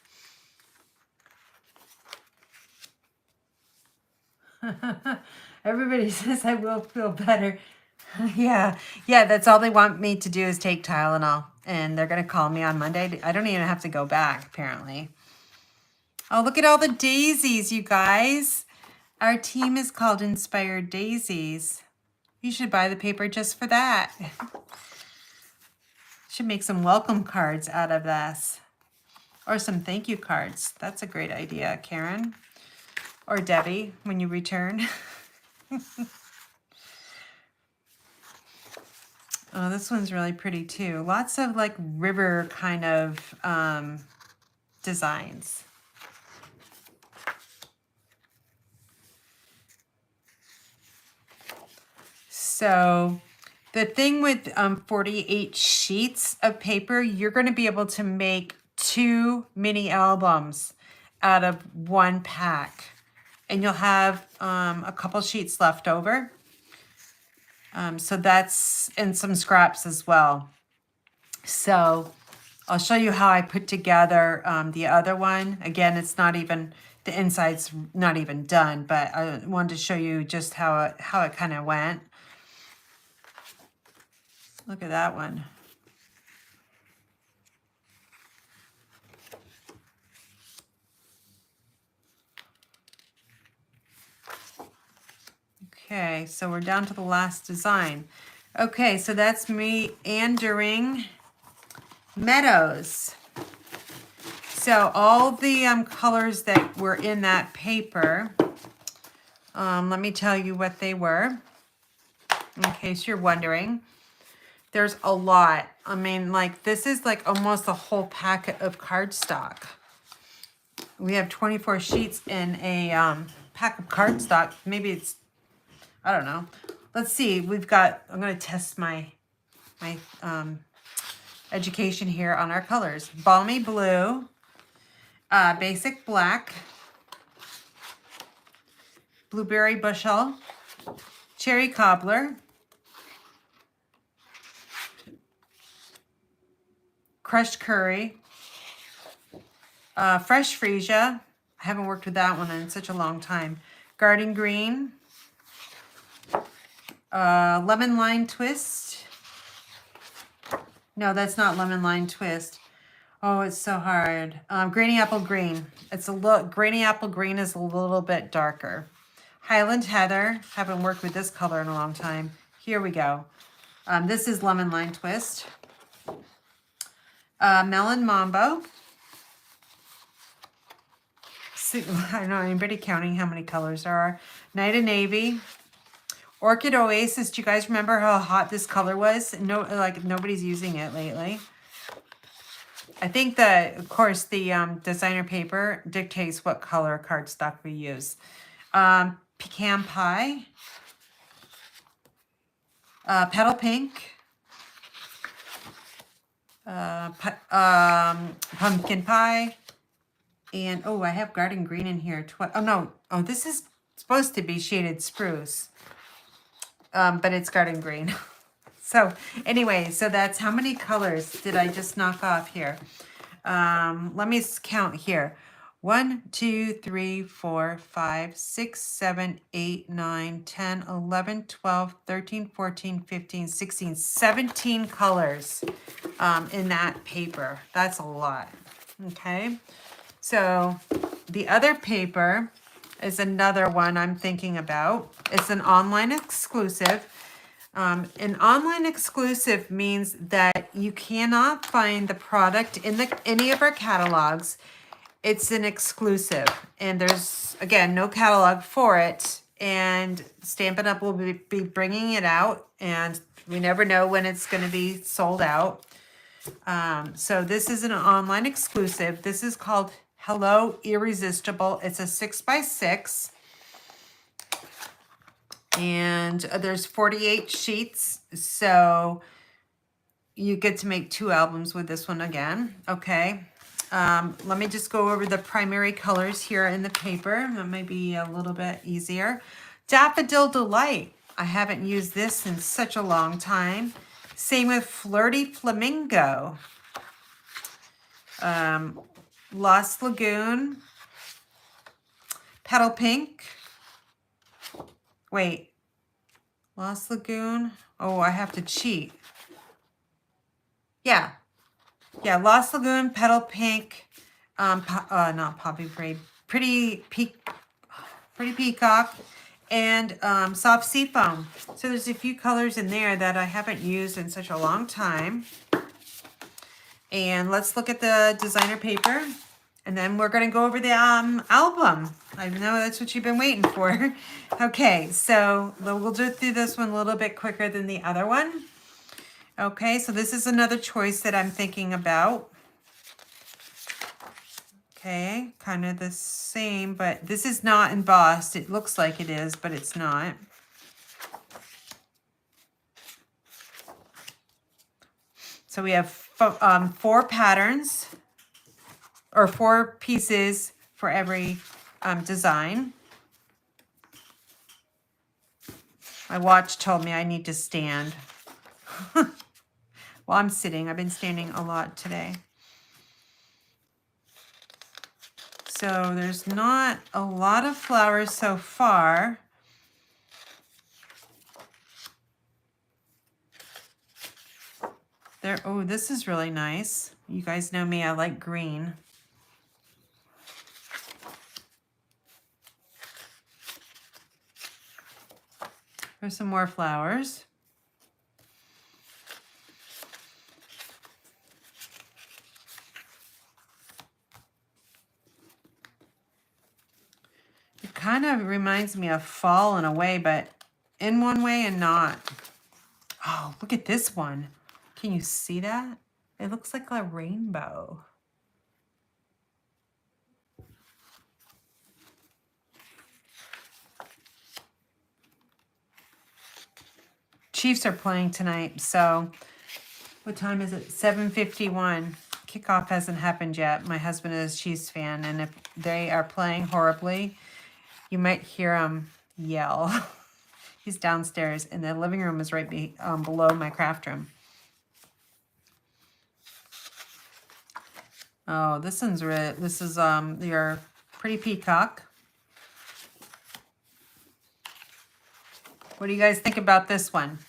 Everybody says I will feel better. Yeah, that's all they want me to do is take Tylenol. And they're going to call me on Monday. I don't even have to go back, apparently. Oh, look at all the daisies, you guys. Our team is called Inspired Daisies. You should buy the paper just for that. Should make some welcome cards out of this. Or some thank you cards. That's a great idea, Karen. Or Debbie, when you return. Oh, this one's really pretty too. Lots of like river kind of designs. So the thing with 48 sheets of paper, you're going to be able to make 2 mini albums out of 1 pack. And you'll have a couple sheets left over. So that's, and some scraps as well. So I'll show you how I put together the other one. Again, it's not even, the inside's not even done, but I wanted to show you just how it kind of went. Look at that one. Okay, so we're down to the last design. Okay, so that's meandering meadows. So all the colors that were in that paper, let me tell you what they were, in case you're wondering. There's a lot. I mean, like, this is like almost a whole packet of cardstock. We have 24 sheets in a pack of cardstock. Maybe it's, I don't know. Let's see. We've got, I'm going to test my education here on our colors. Balmy blue, basic black, blueberry bushel, cherry cobbler, crushed curry, fresh freesia. I haven't worked with that one in such a long time. Garden green, lemon lime twist. No, that's not lemon lime twist. Oh, it's so hard. Granny apple green. It's a little, granny apple green is a little bit darker. Highland heather. Haven't worked with this color in a long time. Here we go. This is lemon lime twist. Melon mambo. I don't know anybody counting how many colors there are. Night of Navy. Orchid Oasis. Do you guys remember how hot this color was? No, like nobody's using it lately. I think that, of course, the designer paper dictates what color cardstock we use. Pecan Pie. Petal Pink. Pumpkin Pie. And, oh, I have Garden Green in here. Oh, no. Oh, this is supposed to be shaded spruce. But it's Garden Green. So, anyway, so that's how many colors did I just knock off here? Let me count here. 1, 2, 3, 4, 5, 6, 7, 8, 9, 10, 11, 12, 13, 14, 15, 16, 17 colors in that paper. That's a lot. Okay. So the other paper is another one I'm thinking about. It's an online exclusive. An online exclusive means that you cannot find the product in any of our catalogs. It's an exclusive, and there's, again, no catalog for it, and Stampin' Up! Will be bringing it out, and we never know when it's going to be sold out. So this is an online exclusive. This is called Hello Irresistible. It's a 6x6. And there's 48 sheets, so you get to make 2 albums with this one again. Okay. Let me just go over the primary colors here in the paper. That might be a little bit easier. Daffodil Delight. I haven't used this in such a long time. Same with Flirty Flamingo. Lost Lagoon. Petal Pink. Wait. Lost Lagoon. Oh, I have to cheat. Yeah. Yeah, Lost Lagoon, Petal Pink, not Poppy Parade, Pretty Peacock, and Soft Seafoam. So there's a few colors in there that I haven't used in such a long time. And let's look at the designer paper, and then we're going to go over the album. I know that's what you've been waiting for. Okay, so we'll do through this one a little bit quicker than the other one. Okay, so this is another choice that I'm thinking about. Okay, kind of the same, but this is not embossed. It looks like it is, but it's not. So we have 4 patterns, or 4 pieces for every design. My watch told me I need to stand. Well, I'm sitting. I've been standing a lot today. So there's not a lot of flowers so far. There. Oh, this is really nice. You guys know me. I like green. There's some more flowers. Kind of reminds me of fall in a way, but in one way and not. Oh, look at this one. Can you see that? It looks like a rainbow. Chiefs are playing tonight, so what time is it? 7:51. Kickoff hasn't happened yet. My husband is a Chiefs fan, and if they are playing horribly, you might hear him yell. He's downstairs, and the living room is right below my craft room. Oh, this one's red. This is your Pretty Peacock. What do you guys think about this one?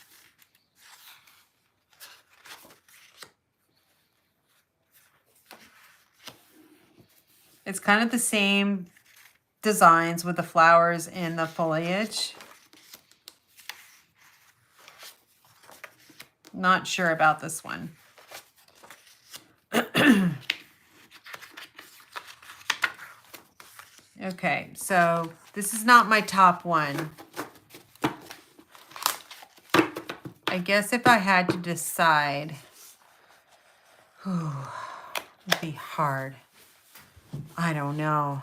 It's kind of the same designs with the flowers and the foliage. Not sure about this one. Okay, so this is not my top one. I guess if I had to decide, it'd be hard. I don't know.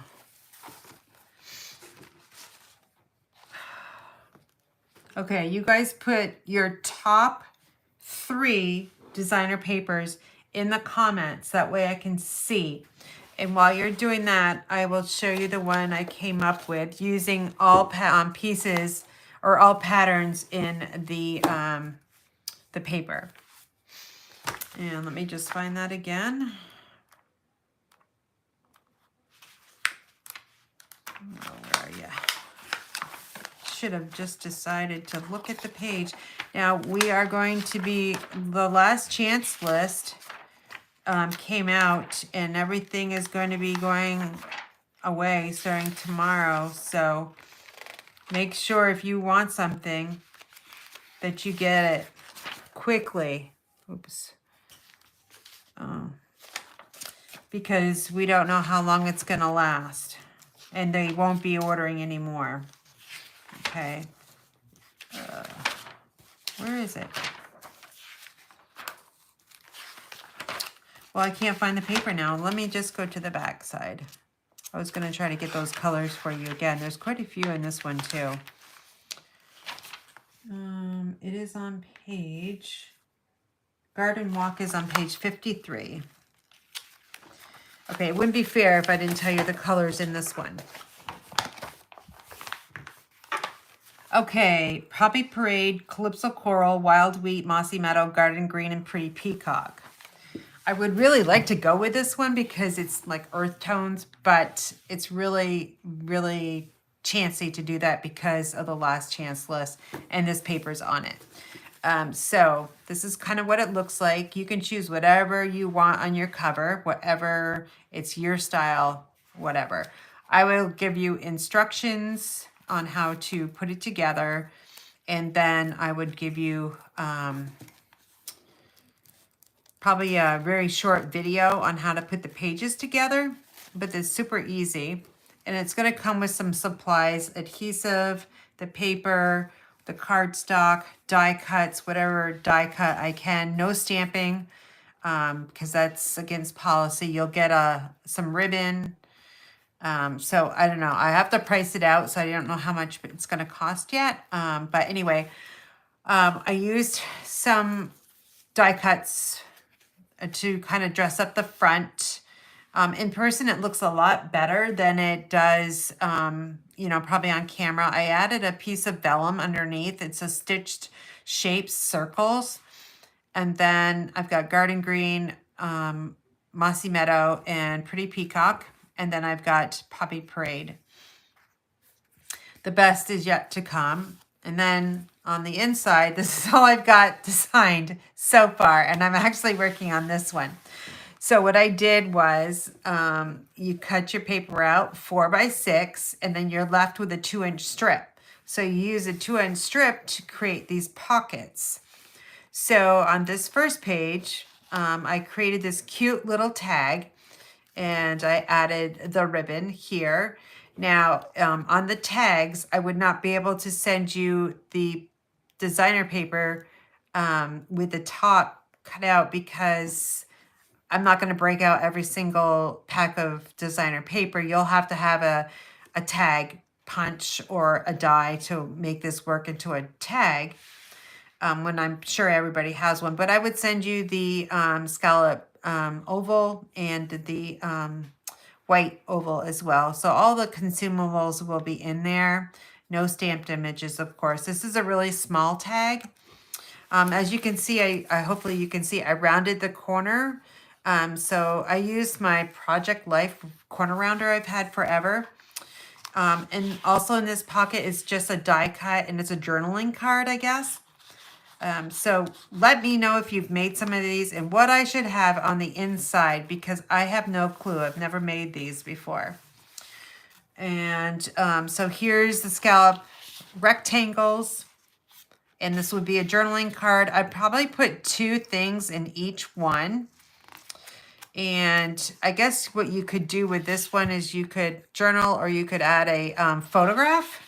Okay, you guys put your top 3 designer papers in the comments. That way I can see. And while you're doing that, I will show you the one I came up with using all pieces or all patterns in the paper. And let me just find that again. Oh, where are you? Should have just decided to look at the page. Now we are going to be, the last chance list came out and everything is going to be going away starting tomorrow. So make sure if you want something that you get it quickly. Oops. Because we don't know how long it's going to last. And they won't be ordering anymore. Okay. Where is it? Well, I can't find the paper now. Let me just go to the back side. I was going to try to get those colors for you again. There's quite a few in this one too. It is on page, Garden Walk is on page 53. Okay, it wouldn't be fair if I didn't tell you the colors in this one. Okay, Poppy Parade, Calypso Coral, Wild Wheat, Mossy Meadow, Garden Green, and Pretty Peacock. I would really like to go with this one because it's like earth tones, but it's really, really chancy to do that because of the last chance list and this paper's on it. So this is kind of what it looks like. You can choose whatever you want on your cover, whatever, it's your style, whatever. I will give you instructions on how to put it together, and then I would give you probably a very short video on how to put the pages together, but it's super easy. And it's going to come with some supplies, adhesive, the paper, the cardstock, die cuts, whatever die cut I can. No stamping, because that's against policy. You'll get some ribbon. So I don't know. I have to price it out, so I don't know how much it's going to cost yet. But anyway, I used some die cuts to kind of dress up the front. In person, it looks a lot better than it does, probably on camera. I added a piece of vellum underneath. It's a stitched shapes, circles. And then I've got Garden Green, Mossy Meadow, and Pretty Peacock. And then I've got Poppy Parade. The best is yet to come. And then on the inside, this is all I've got designed so far. And I'm actually working on this one. So what I did was you cut your paper out 4 by 6, and then you're left with a 2-inch strip. So you use a 2-inch strip to create these pockets. So on this first page, I created this cute little tag, and I added the ribbon here. Now, on the tags, I would not be able to send you the designer paper with the top cut out because I'm not going to break out every single pack of designer paper. You'll have to have a tag punch or a die to make this work into a tag when I'm sure everybody has one. But I would send you the scallop oval and the white oval as well. So all the consumables will be in there. No stamped images, of course. This is a really small tag. As you can see, hopefully you can see I rounded the corner. So I used my Project Life corner rounder I've had forever. And also in this pocket is just a die cut, and it's a journaling card, I guess. So let me know if you've made some of these and what I should have on the inside, because I have no clue. I've never made these before. And so here's the scallop rectangles. And this would be a journaling card. I'd probably put 2 things in each one. And I guess what you could do with this one is you could journal, or you could add a photograph.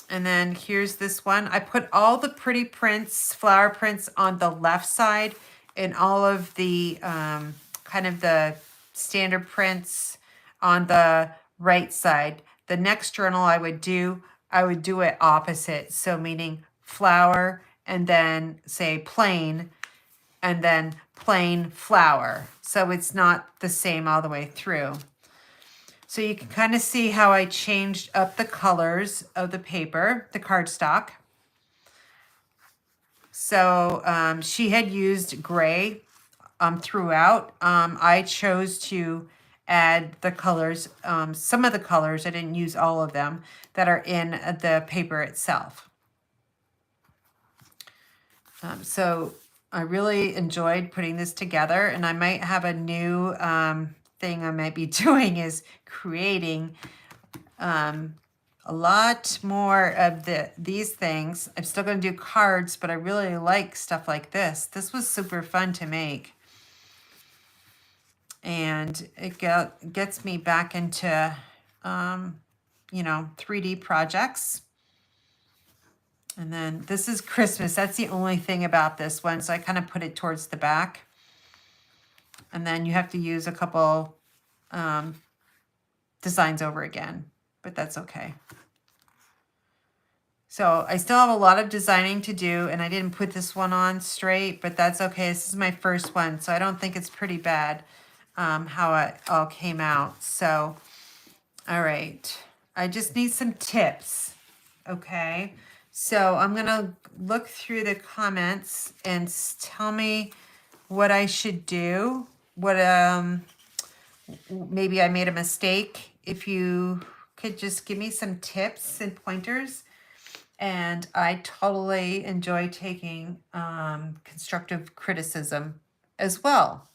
And then here's this one. I put all the pretty prints, flower prints on the left side, and all of the kind of the standard prints on the right side. The next journal I would do it opposite. So meaning flower, and then say plain, and then plain flower. So it's not the same all the way through. So you can kind of see how I changed up the colors of the paper, the cardstock. So she had used gray throughout. I chose to add the colors, some of the colors, I didn't use all of them, that are in the paper itself. So I really enjoyed putting this together, and I might have a new thing I might be doing is creating a lot more of these things. I'm still going to do cards, but I really like stuff like this. This was super fun to make. And it gets me back into, you know, 3D projects. And then this is Christmas. That's the only thing about this one. So I kind of put it towards the back. And then you have to use a couple designs over again, but that's okay. So I still have a lot of designing to do, and I didn't put this one on straight, but that's okay. This is my first one, so I don't think it's pretty bad how it all came out. So, all right. I just need some tips, okay? So I'm going to look through the comments and tell me what I should do. What maybe I made a mistake. If you could just give me some tips and pointers. And I totally enjoy taking constructive criticism as well.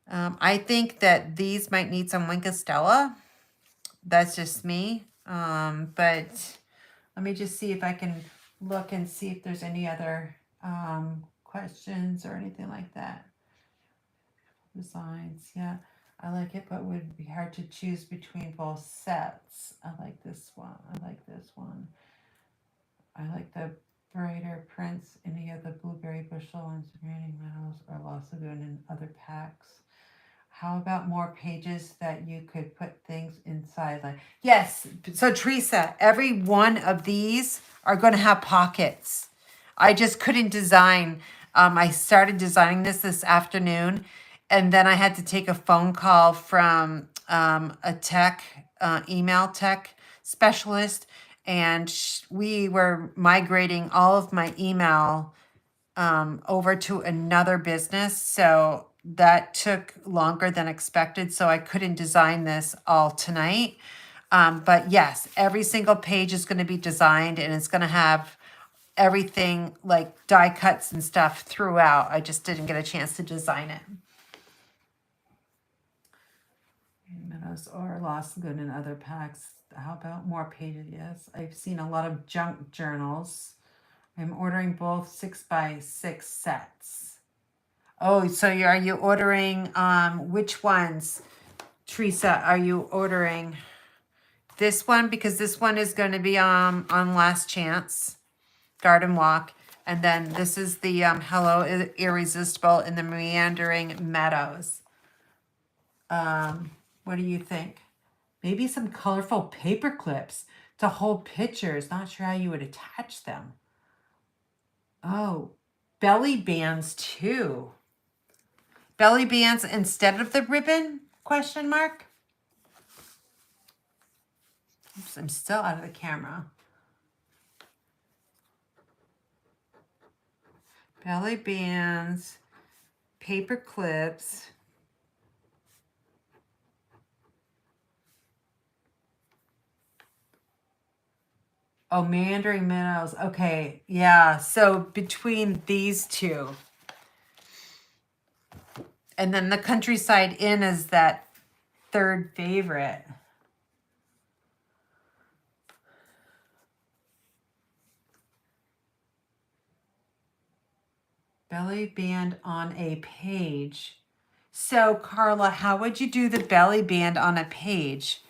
I think that these might need some Winkostella. That's just me. But let me just see if I can look and see if there's any other questions or anything like that. Designs, yeah. I like it, but it would be hard to choose between both sets. I like this one. I like this one. I like the brighter prints. Any of the blueberry bushel and surrounding meadows or Lost Lagoon and other packs. How about more pages that you could put things inside? Like, yes. So Teresa, every one of these are going to have pockets. I just couldn't design. I started designing this afternoon, and then I had to take a phone call from a email tech specialist, and we were migrating all of my email over to another business. So that took longer than expected. So I couldn't design this all tonight. But yes, every single page is going to be designed, and it's going to have everything like die cuts and stuff throughout. I just didn't get a chance to design it. Meadows or Lost Lagoon and other packs. How about more pages? Yes, I've seen a lot of junk journals. I'm ordering both 6x6 sets. Oh, so are you ordering which ones? Teresa, are you ordering this one? Because this one is going to be on Last Chance Garden Walk. And then this is the Hello Irresistible in the Meandering Meadows. What do you think? Maybe some colorful paper clips to hold pictures. Not sure how you would attach them. Oh, belly bands too. Belly bands instead of the ribbon? Question mark. Oops, I'm still out of the camera. Belly bands, paper clips. Oh, Meandering Meadows. Okay, yeah. So between these two. And then the Countryside Inn is that third favorite. Belly band on a page. So Carla, how would you do the belly band on a page?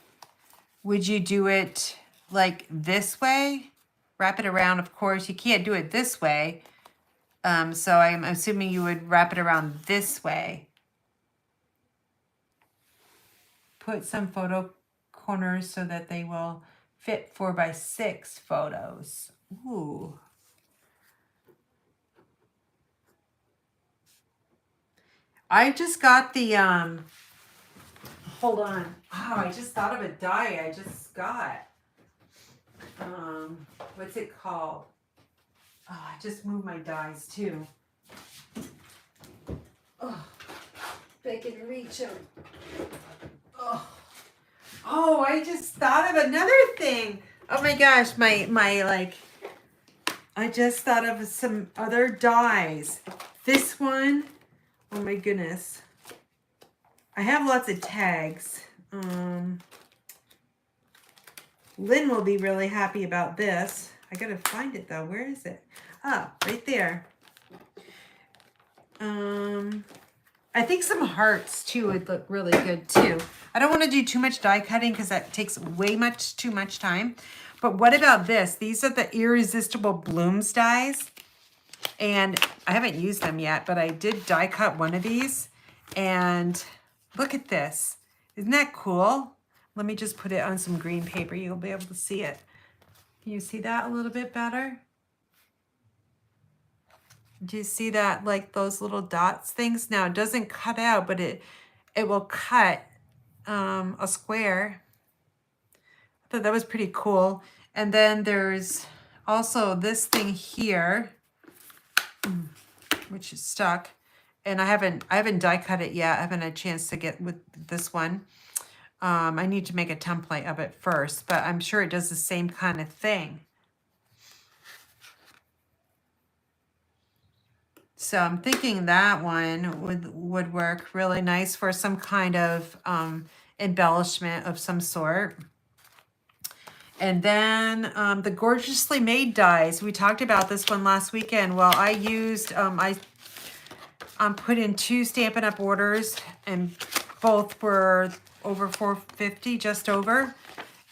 Would you do it like this way? Wrap it around, of course. You can't do it this way. So I'm assuming you would wrap it around this way. Put some photo corners so that they will fit 4x6 photos. Ooh. I just got the, hold on. Oh, I just thought of a die I just got. What's it called? Oh, I just moved my dies too. Oh, if I can reach them. Oh, I just thought of another thing. Oh my gosh, my like, I just thought of some other dies. This one, oh my goodness. I have lots of tags. Lynn will be really happy about this. I gotta find it though. Where is it? Ah, right there. I think some hearts too would look really good too. I don't want to do too much die cutting because that takes way too much time. But what about this? These are the Irresistible Blooms dies. And I haven't used them yet, but I did die cut one of these. And look at this. Isn't that cool? Let me just put it on some green paper. You'll be able to see it. Can you see that a little bit better? Do you see that, like those little dots things? Now it doesn't cut out, but it will cut a square. I thought that was pretty cool. And then there's also this thing here, which is stuck. And I haven't die cut it yet. I haven't had a chance to get with this one. I need to make a template of it first, but I'm sure it does the same kind of thing. So I'm thinking that one would work really nice for some kind of embellishment of some sort. And then the Gorgeously Made dies. We talked about this one last weekend. Well, I used, I put in 2 Stampin' Up! Orders, and both were over $4.50, just over.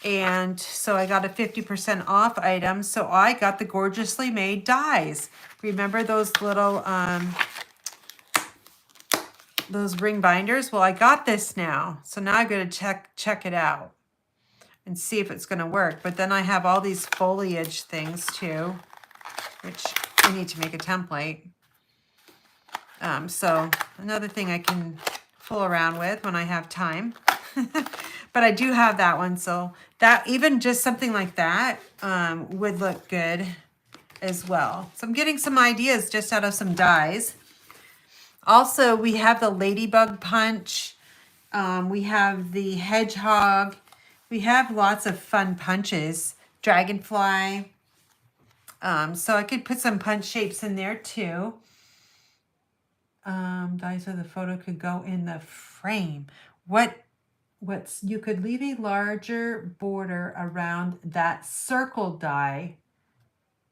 And so I got a 50% off item. So I got the Gorgeously Made dies. Remember those little, those ring binders? Well, I got this now. So now I'm going to check it out and see if it's going to work. But then I have all these foliage things too, which I need to make a template. So another thing I can fool around with when I have time. But I do have that one. So that, even just something like that would look good as well. So I'm getting some ideas just out of some dies. Also, we have the Ladybug Punch. We have the Hedgehog. We have lots of fun punches. Dragonfly. So I could put some punch shapes in there too. Dies so the photo could go in the frame. You could leave a larger border around that circle die.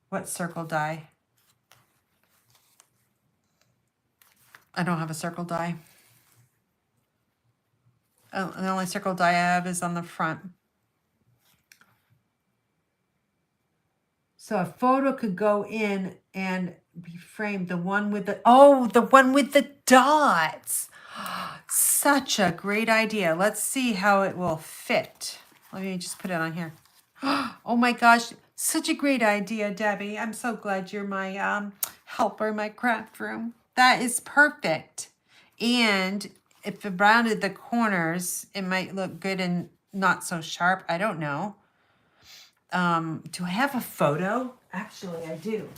What circle die? I don't have a circle die. Oh, the only circle die I have is on the front. So a photo could go in and be framed. The one with the, oh, the one with the dots. Such a great idea. Let's see how it will fit. Let me just put it on here. Oh my gosh, such a great idea, Debbie. I'm so glad you're my helper in my craft room. That is perfect. And if it rounded the corners, it might look good and not so sharp. I don't know. Do I have a photo? Actually, I do.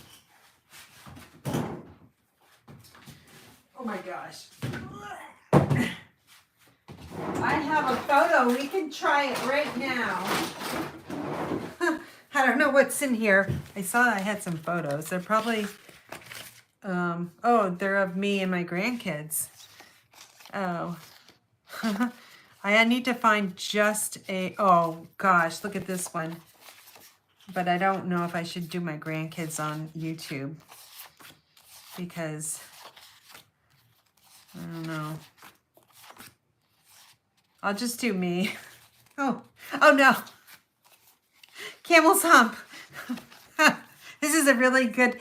Oh my gosh. I have a photo. We can try it right now. I don't know what's in here. I saw I had some photos. They're probably, oh, they're of me and my grandkids. Oh. I need to find just a, oh gosh, look at this one. But I don't know if I should do my grandkids on YouTube because don't know. I'll just do me. Oh no. Camel's hump. This is a really good,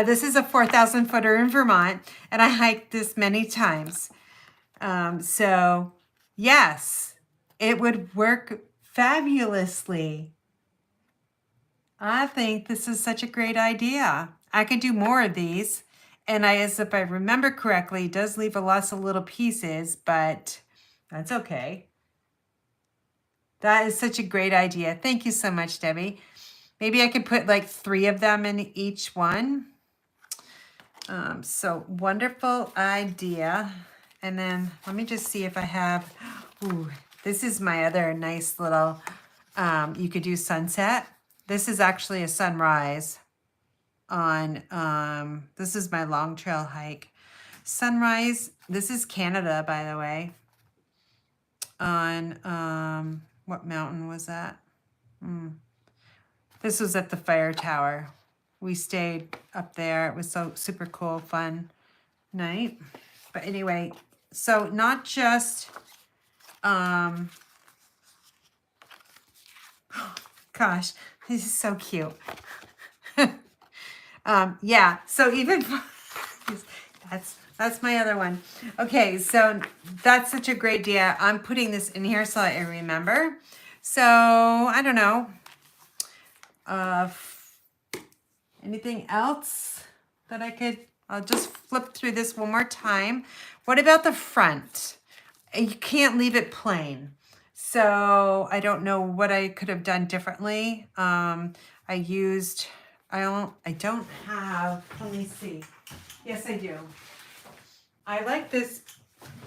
this is a 4,000 footer in Vermont, and I hiked this many times. So yes, it would work fabulously. I think this is such a great idea. I could do more of these. And as if I remember correctly, it does leave lots of little pieces, but that's okay. That is such a great idea. Thank you so much, Debbie. Maybe I could put like 3 of them in each one. So wonderful idea. And then let me just see if I have, ooh, this is my other nice little, you could do sunset. This is actually a sunrise on, this is my long trail hike. Sunrise, this is Canada, by the way. On, what mountain was that? This was at the fire tower. We stayed up there. It was so super cool, fun night. But anyway, so not just, gosh, this is so cute. Yeah, so even, that's my other one. Okay, so that's such a great idea. I'm putting this in here so I remember. So, I don't know. Anything else that I could, I'll just flip through this one more time. What about the front? You can't leave it plain. So I don't know what I could have done differently. I don't have, let me see. Yes, I do. I like this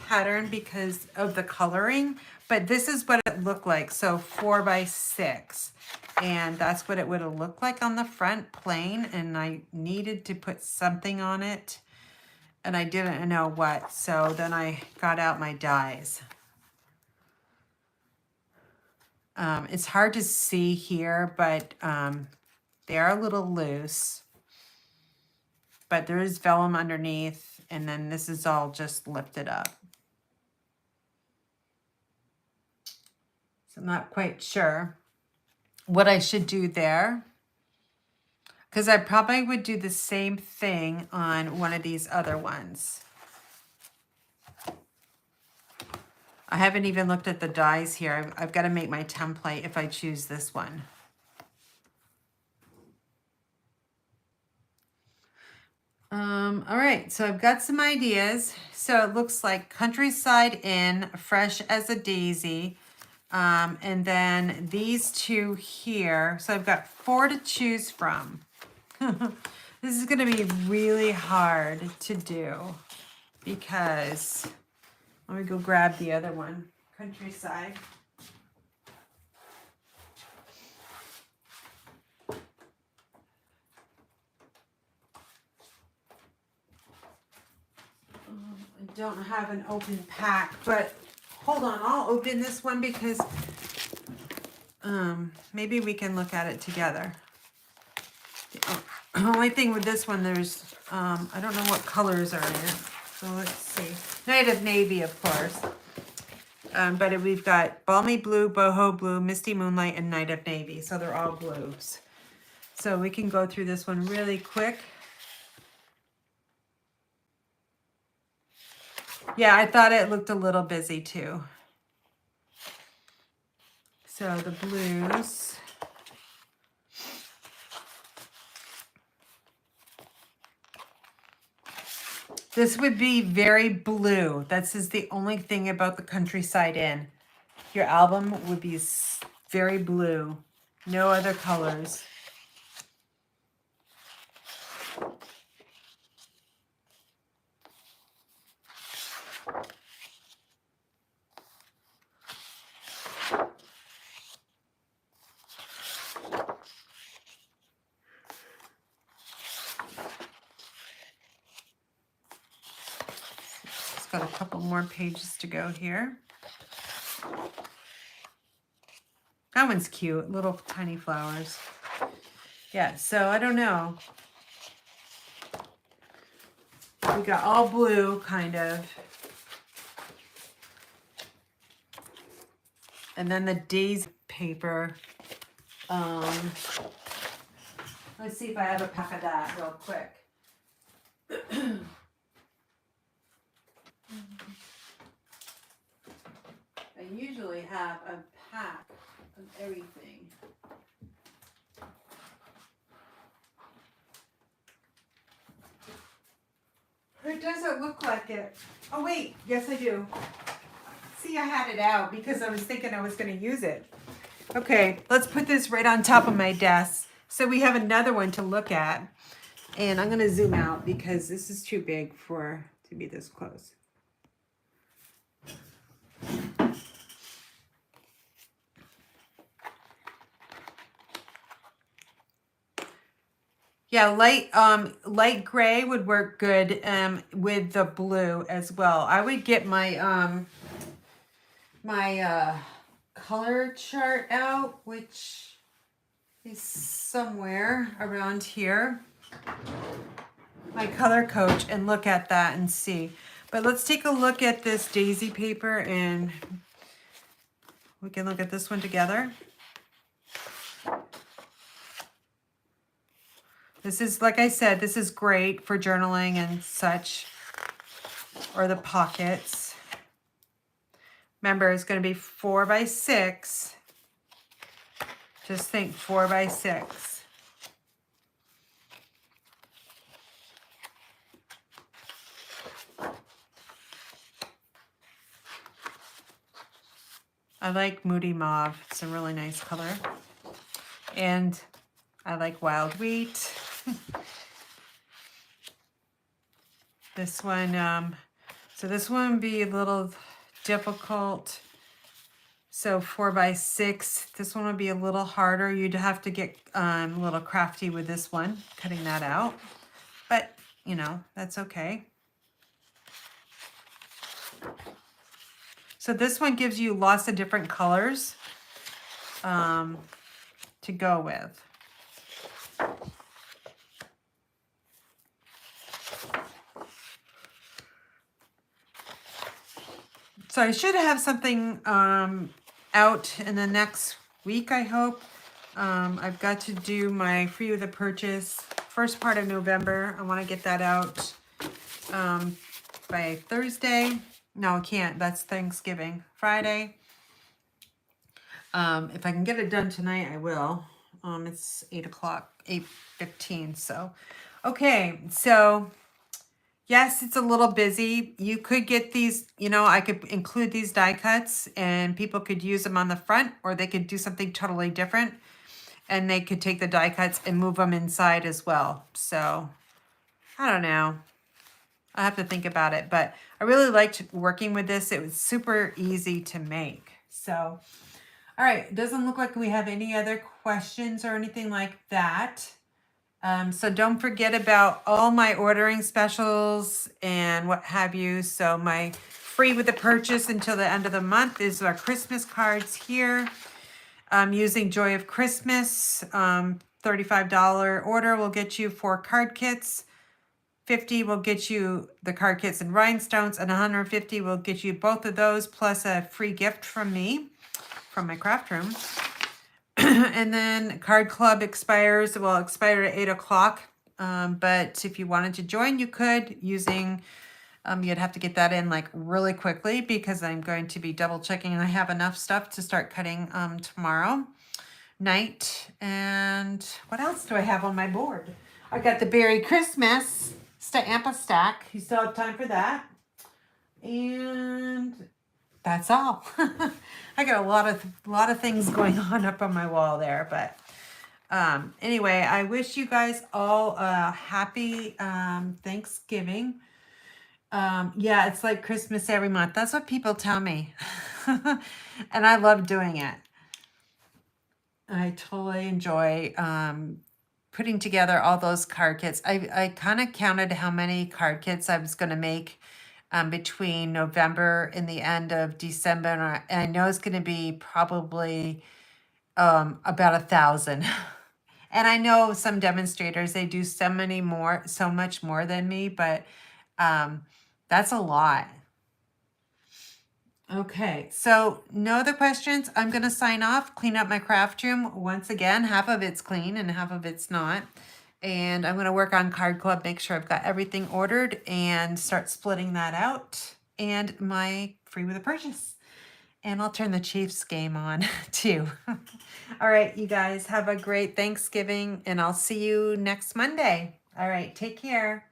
pattern because of the coloring, but this is what it looked like. So 4 by 6. And that's what it would have looked like on the front, plain. And I needed to put something on it. And I didn't know what. So then I got out my dies. It's hard to see here, but they are a little loose. But there is vellum underneath. And then this is all just lifted up. So I'm not quite sure what I should do there, because I probably would do the same thing on one of these other ones. I haven't even looked at the dies here. I've got to make my template if I choose this one. All right, so I've got some ideas. So it looks like Countryside Inn, Fresh as a Daisy. And then these 2 here. So I've got 4 to choose from. This is going to be really hard to do because, let me go grab the other one, Countryside. I don't have an open pack, but hold on, I'll open this one because maybe we can look at it together. The only thing with this one, there's, I don't know what colors are in it. So let's see. Night of Navy, of course. But we've got Balmy Blue, Boho Blue, Misty Moonlight, and Night of Navy. So they're all blues. So we can go through this one really quick. Yeah, I thought it looked a little busy too. So the blues. This would be very blue. This is the only thing about the Countryside Inn. Your album would be very blue. No other colors. Got a couple more pages to go here. That one's cute, little tiny flowers. Yeah, so I don't know. We got all blue, kind of. And then the daisy paper. Let's see if I have a pack of that real quick. I usually have a pack of everything. It doesn't look like it. Oh wait, yes I do. See, I had it out because I was thinking I was going to use it. Okay, let's put this right on top of my desk. So we have another one to look at. And I'm going to zoom out because this is too big to be this close. Yeah, light gray would work good with the blue as well. I would get my my color chart out, which is somewhere around here. My color coach, and look at that and see. But let's take a look at this daisy paper and we can look at this one together. This is, like I said, this is great for journaling and such, or the pockets. Remember, it's going to be 4 by 6. Just think 4 by 6. I like Moody Mauve. It's a really nice color. And I like Wild Wheat. This one, so this one would be a little difficult. So 4 by 6. This one would be a little harder. You'd have to get a little crafty with this one, cutting that out. But, you know, that's okay. So this one gives you lots of different colors to go with. So I should have something out in the next week, I hope. I've got to do my free with a purchase first part of November. I want to get that out by Thursday. No, I can't. That's Thanksgiving. Friday. If I can get it done tonight, I will. It's 8 o'clock, 8:15. So, okay. So, yes, it's a little busy. You could get these, you know, I could include these die cuts and people could use them on the front, or they could do something totally different and they could take the die cuts and move them inside as well. So, I don't know. I have to think about it, but I really liked working with this. It was super easy to make. So, all right, it doesn't look like we have any other questions or anything like that. So don't forget about all my ordering specials and what have you. So my free with the purchase until the end of the month is our Christmas cards here. Using Joy of Christmas, $35 order will get you 4 card kits. 50 will get you the card kits and rhinestones, and 150 will get you both of those plus a free gift from me, from my craft room. And then Card Club expires, well, expired at 8 o'clock. But if you wanted to join, you could using, you'd have to get that in like really quickly because I'm going to be double checking. I have enough stuff to start cutting tomorrow night. And what else do I have on my board? I got the Beary Christmas Stampin stack. You still have time for that. And that's all. I got a lot of things going on my wall there, but anyway, I wish you guys all a happy Thanksgiving. Yeah, it's like Christmas every month. That's what people tell me. And I love doing it. I totally enjoy putting together all those card kits. I kind of counted how many card kits I was going to make between November and the end of December. And I know it's going to be probably about 1,000. And I know some demonstrators, they do so much more than me, but that's a lot. Okay, so no other questions. I'm going to sign off, clean up my craft room. Once again, half of it's clean and half of it's not. And I'm going to work on Card Club, make sure I've got everything ordered and start splitting that out. And my free with a purchase. And I'll turn the Chiefs game on too. All right, you guys have a great Thanksgiving and I'll see you next Monday. All right, take care.